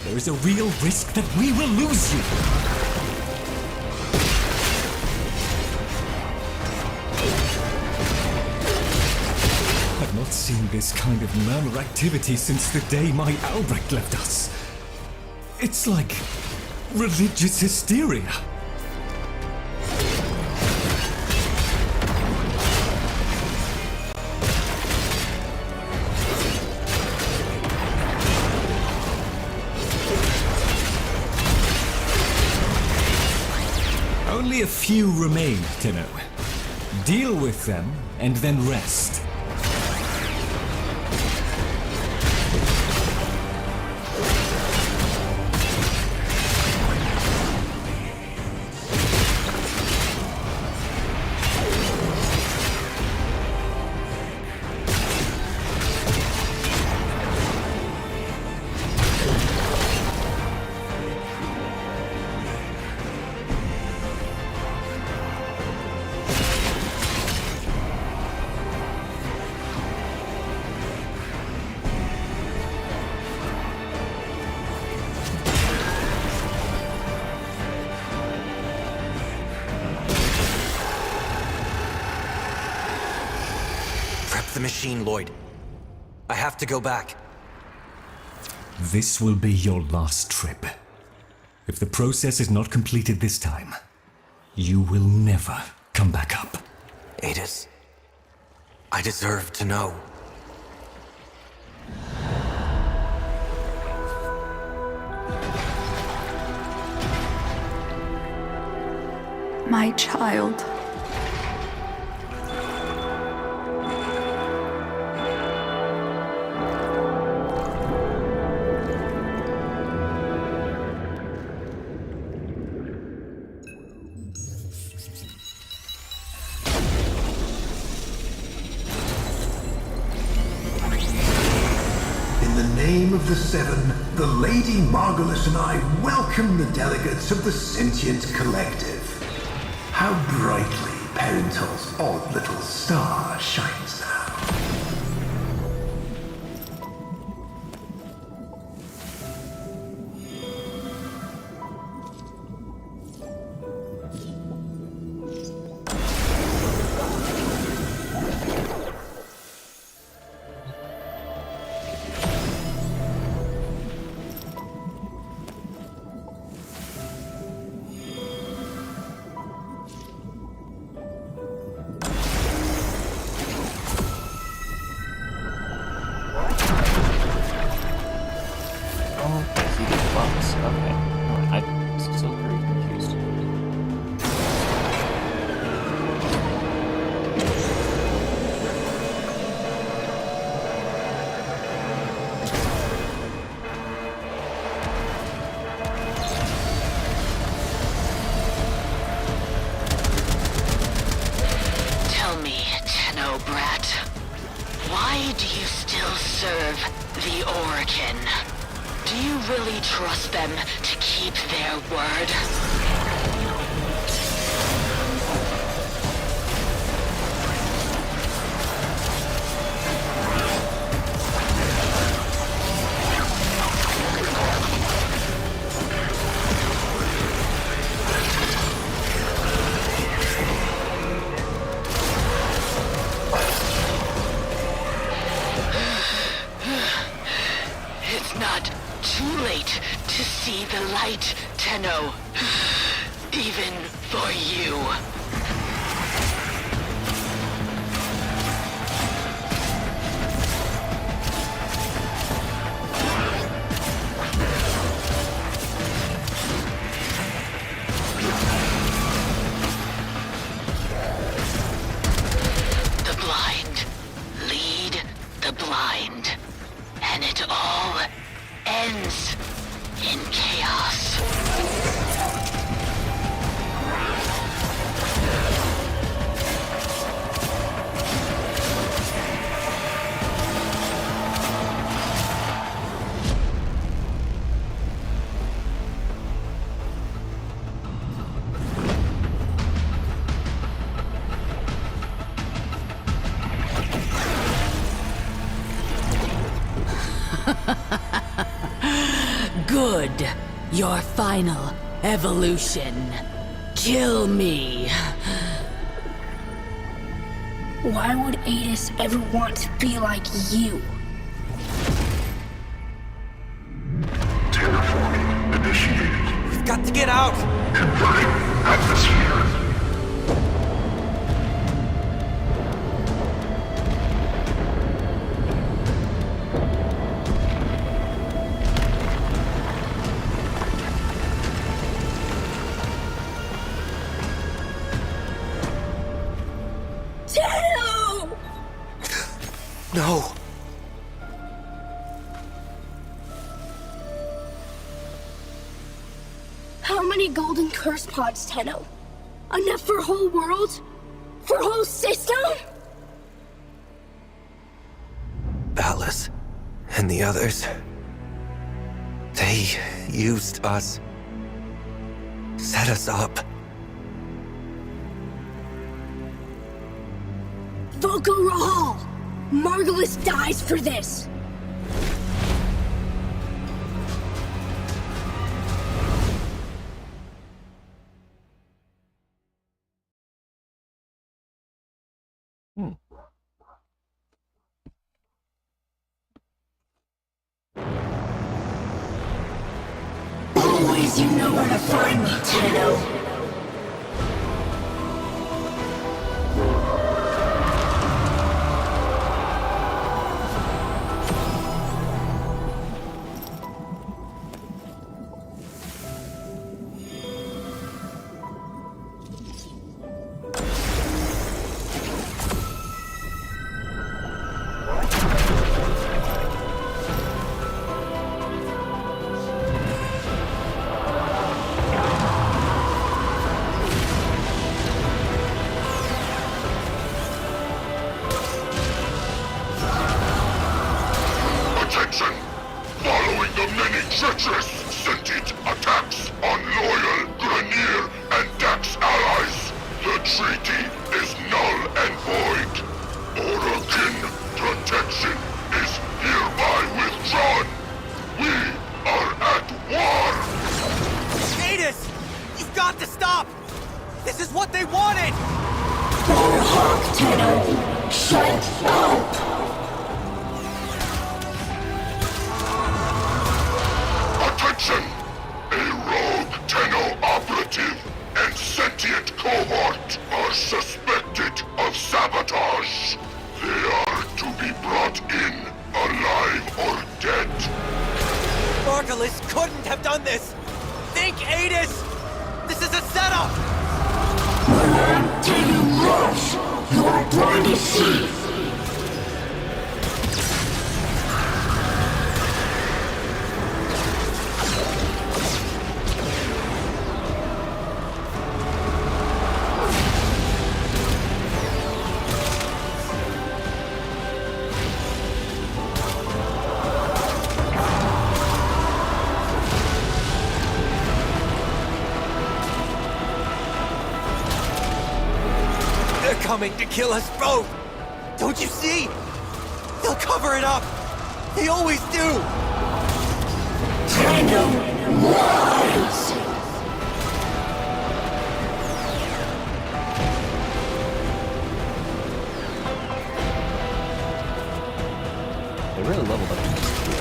there is a real risk that we will lose you. I've not seen this kind of murmur activity since the day my Albrecht left us. It's like religious hysteria. Only a few remain, Tenno. Deal with them, and then rest. The machine, Lloyd. I have to go back. This will be your last trip. If the process is not completed this time, you will never come back up. Adis, I deserve to know. My child. Of the Seven, the Lady Margulis and I welcome the delegates of the Sentient Collective. How brightly Parental's odd little star shines now. Trust them to keep their word? It's not too late to see the light, Tenno. Even for you. The blind lead the blind, and it all ends in chaos. Good. Your final evolution. Kill me. Why would Adis ever want to be like you? Terraforming initiated. We've got to get out! Converting atmosphere. Tenno! No! How many golden curse pods, Tenno? Enough for a whole world? For a whole system? Alice and the others. They used us. Set us up. Volko Rahal! Margulis dies for this! Always you know where to find me, Tenno. Attention! Following the many treacherous sentient attacks on loyal Grenier and Dax allies, the treaty is null and void. Orokin protection is hereby withdrawn. We are at war! Adis! You've got to stop! This is what they wanted! Warhawk, Tenno! Shut up! Attention! A rogue Tenno operative and sentient cohort are suspected of sabotage. They are to be brought in, alive or dead. Margulis couldn't have done this! Think, Adis! This is a setup! Till you rush, you are blind to see. They're coming to kill us both! Don't you see? They'll cover it up! They always do! Tenno, rise! They really leveled up in this video.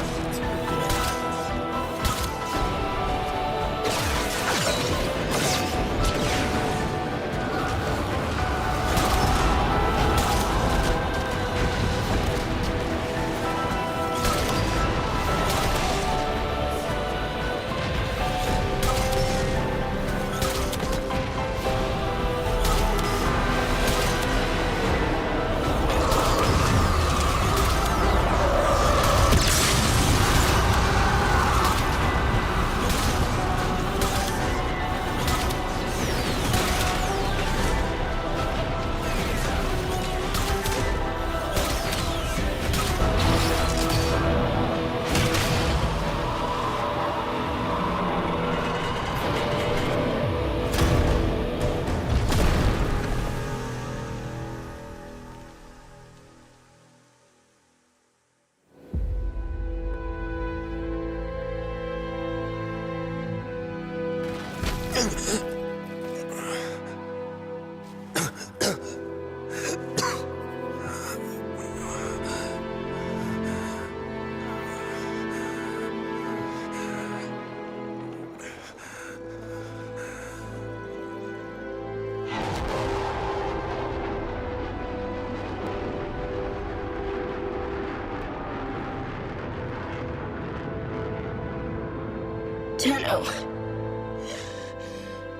Tenno.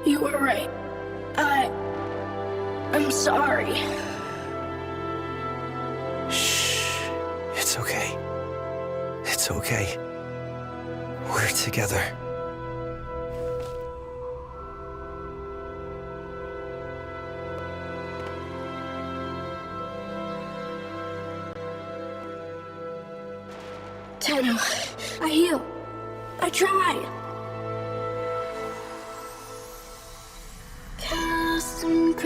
You were right. I'm sorry. Shh. It's okay. It's okay. We're together. Tenno, I heal. I try. Cast and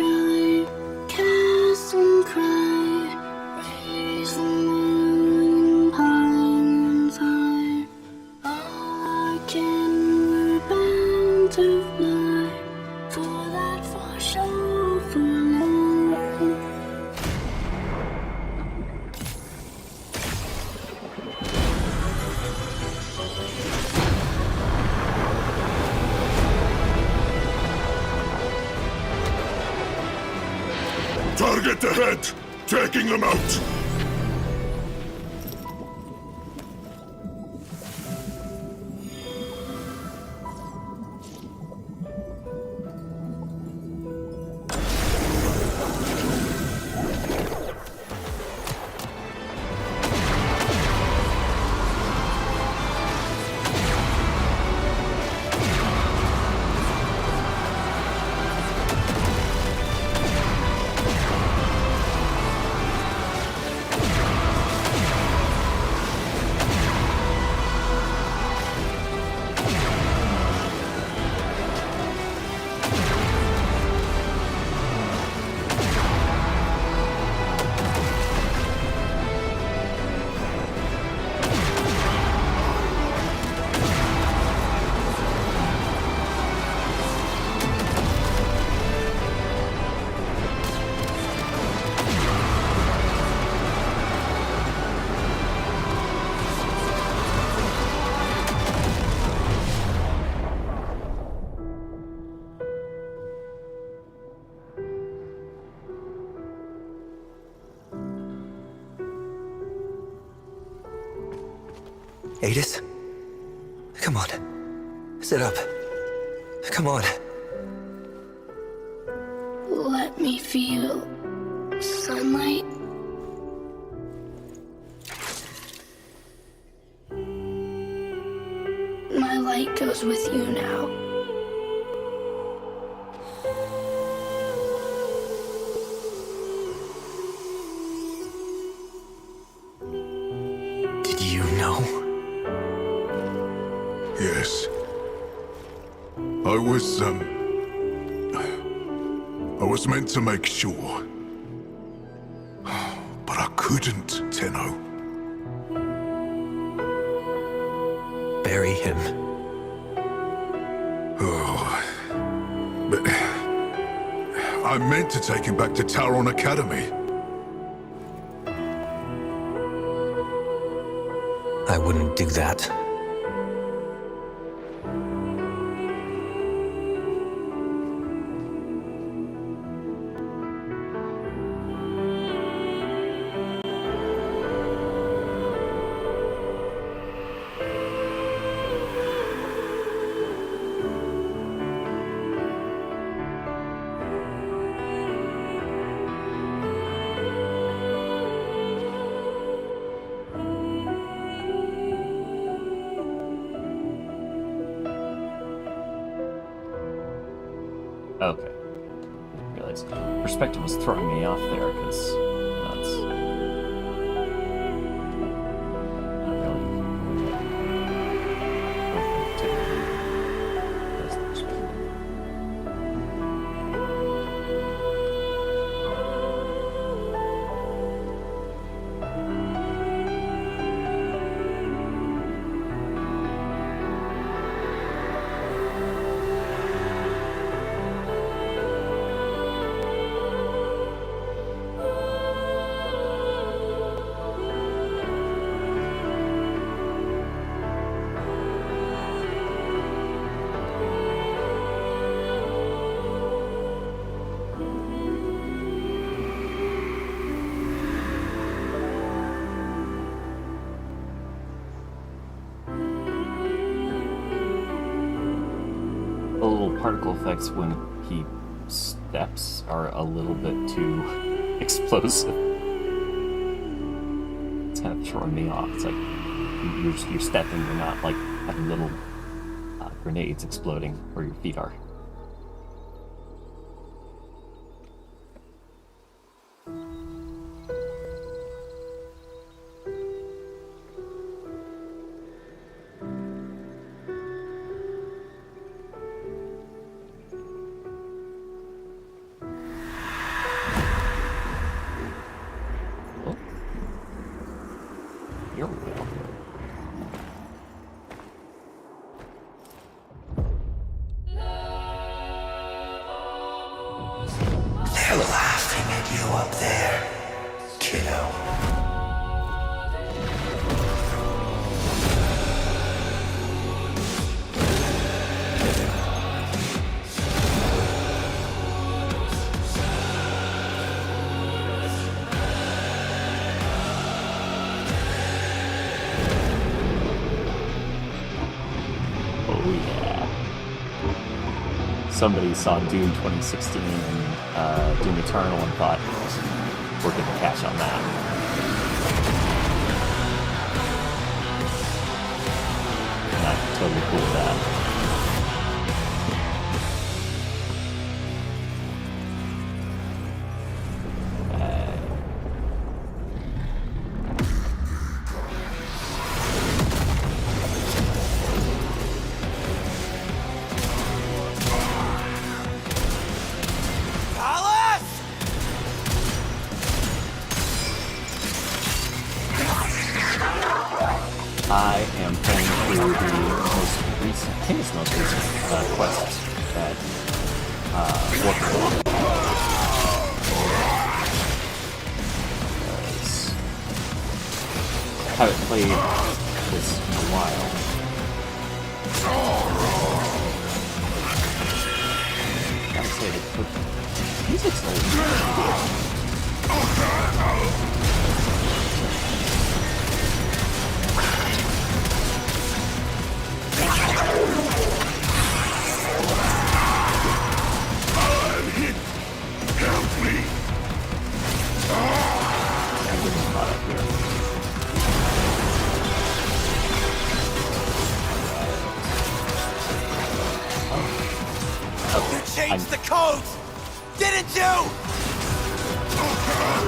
cry, raise the moon, pine and fire. All I can were bound to fly, for that far shall forlorn. Target ahead! Taking them out! Adis? Come on. Sit up. Come on. Let me feel sunlight. My light goes with you now. Did you know? Yes. I was meant to make sure. But I couldn't, Tenno. Bury him. Oh. But I meant to take him back to Tauron Academy. I wouldn't do that. Okay. Realize perspective was throwing me off there because that's not really. That's the perspective. little particle effects when he steps are a little bit too explosive. It's kind of throwing me off. It's like you're stepping, you're not like having little grenades exploding where your feet are. Here we go. They're laughing at you up there, kiddo. Oh yeah. Somebody saw Doom 2016 and Doom Eternal and thought, we're gonna catch on that. And I'm totally cool with that. I am playing through the most recent, I think it's the most recent quest that Warframe. I haven't played this in a while. I gotta say, the music's a little I'm hit. Help me. I'm getting caught up here. You changed the codes! Didn't you? I have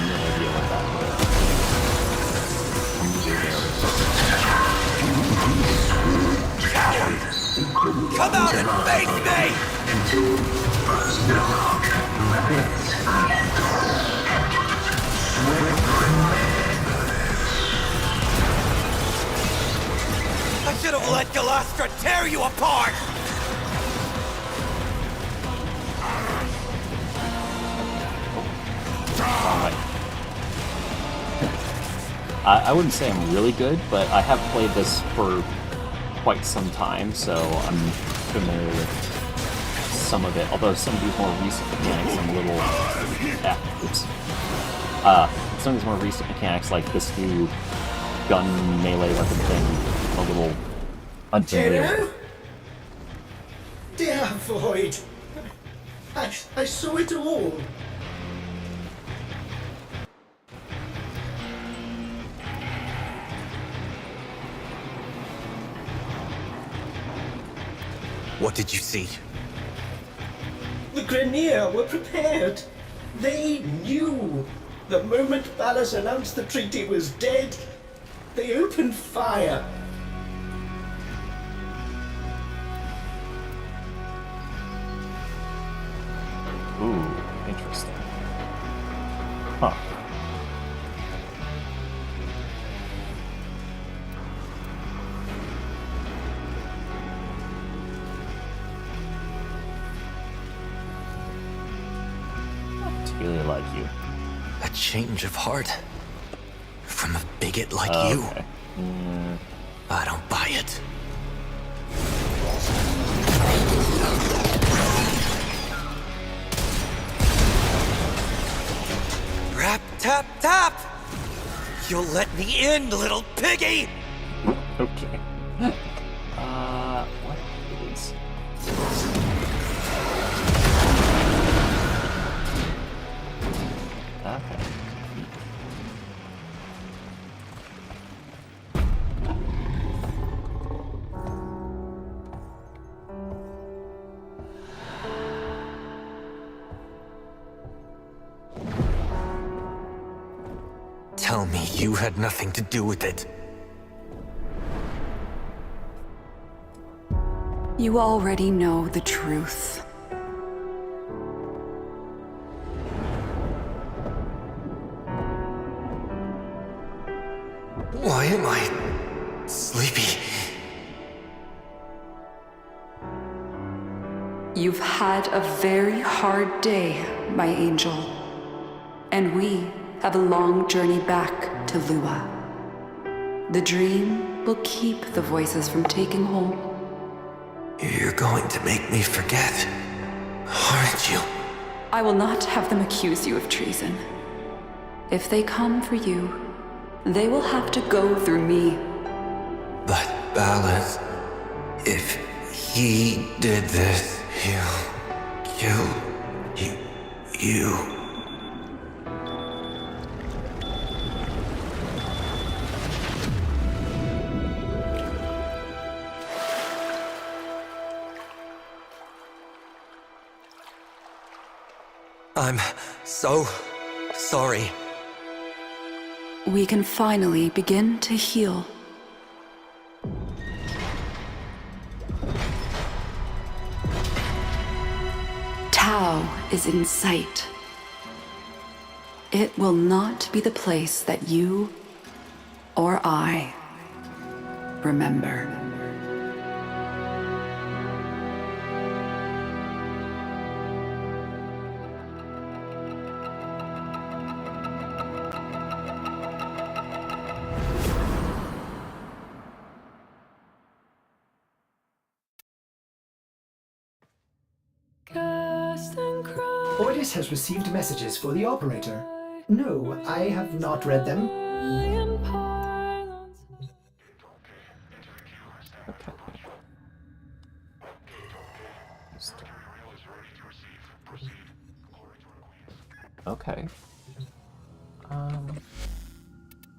no idea what that was. Come out and face me! I should have let Galastra tear you apart! I wouldn't say I'm really good, but I have played this for quite some time, so I'm familiar with some of it. Although some of these more recent mechanics, I'm a little... some of these more recent mechanics, like this new gun melee weapon thing, a little unfamiliar. Kiddo? Dear Void, I saw it all. What did you see? The Grenier were prepared. They knew. The moment Ballas announced the treaty was dead, they opened fire. Ooh, interesting. Huh. Really like you. A change of heart? From a bigot like you? Okay. I don't buy it. Rap tap tap! You'll let me in, little piggy! Okay. What sense. Okay. Tell me you had nothing to do with it. You already know the truth. Why am I sleepy? You've had a very hard day, my angel. And we have a long journey back to Lua. The dream will keep the voices from taking hold. You're going to make me forget, aren't you? I will not have them accuse you of treason. If they come for you, they will have to go through me. But Ballard, if he did this, he'll kill you. I'm so sorry. We can finally begin to heal. Tau is in sight. It will not be the place that you or I remember. Ordis has received messages for the operator. No, I have not read them. Okay.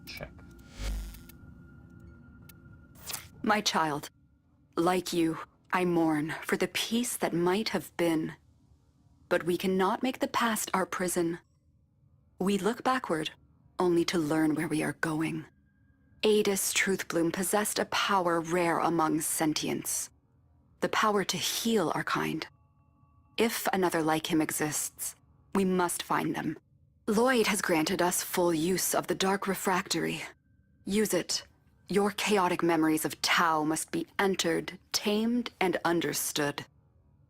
Check. My child, like you, I mourn for the peace that might have been. But we cannot make the past our prison. We look backward, only to learn where we are going. Adis Truthbloom possessed a power rare among sentients. The power to heal our kind. If another like him exists, we must find them. Lloyd has granted us full use of the Dark Refractory. Use it. Your chaotic memories of Tau must be entered, tamed, and understood.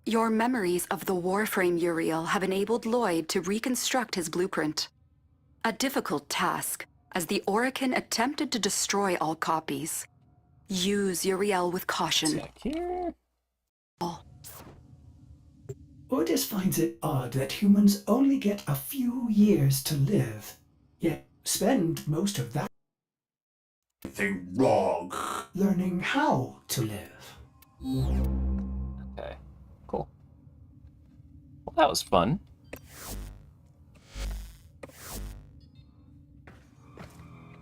Your memories of the Warframe Uriel have enabled Lloyd to reconstruct his blueprint. A difficult task, as the Orokin attempted to destroy all copies. Use Uriel with caution. Ordis finds it odd that humans only get a few years to live, yet spend most of that Anything wrong. learning how to live. Okay. Cool. Well, that was fun.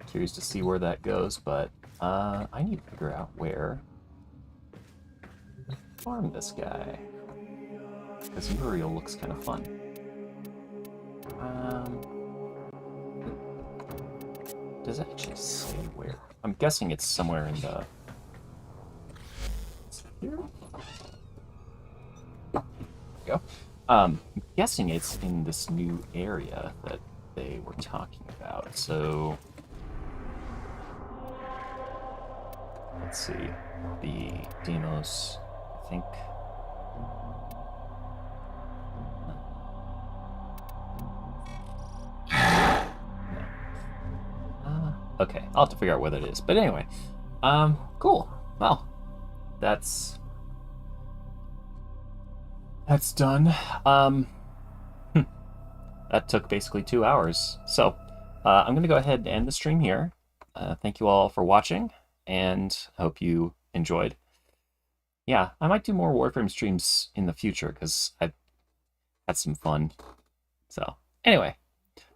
Curious to see where that goes, but I need to figure out where to farm this guy. Because Uriel looks kind of fun. Does it actually say where? I'm guessing it's somewhere in the... Is it here? There we go. I'm guessing it's in this new area that they were talking about, so... Let's see. The Deimos, I think... Okay, I'll have to figure out what it is. But anyway, cool. Well, that's done. That took basically 2 hours. So, I'm going to go ahead and end the stream here. Thank you all for watching, and I hope you enjoyed. yeah, I might do more Warframe streams in the future because I've had some fun. So, anyway,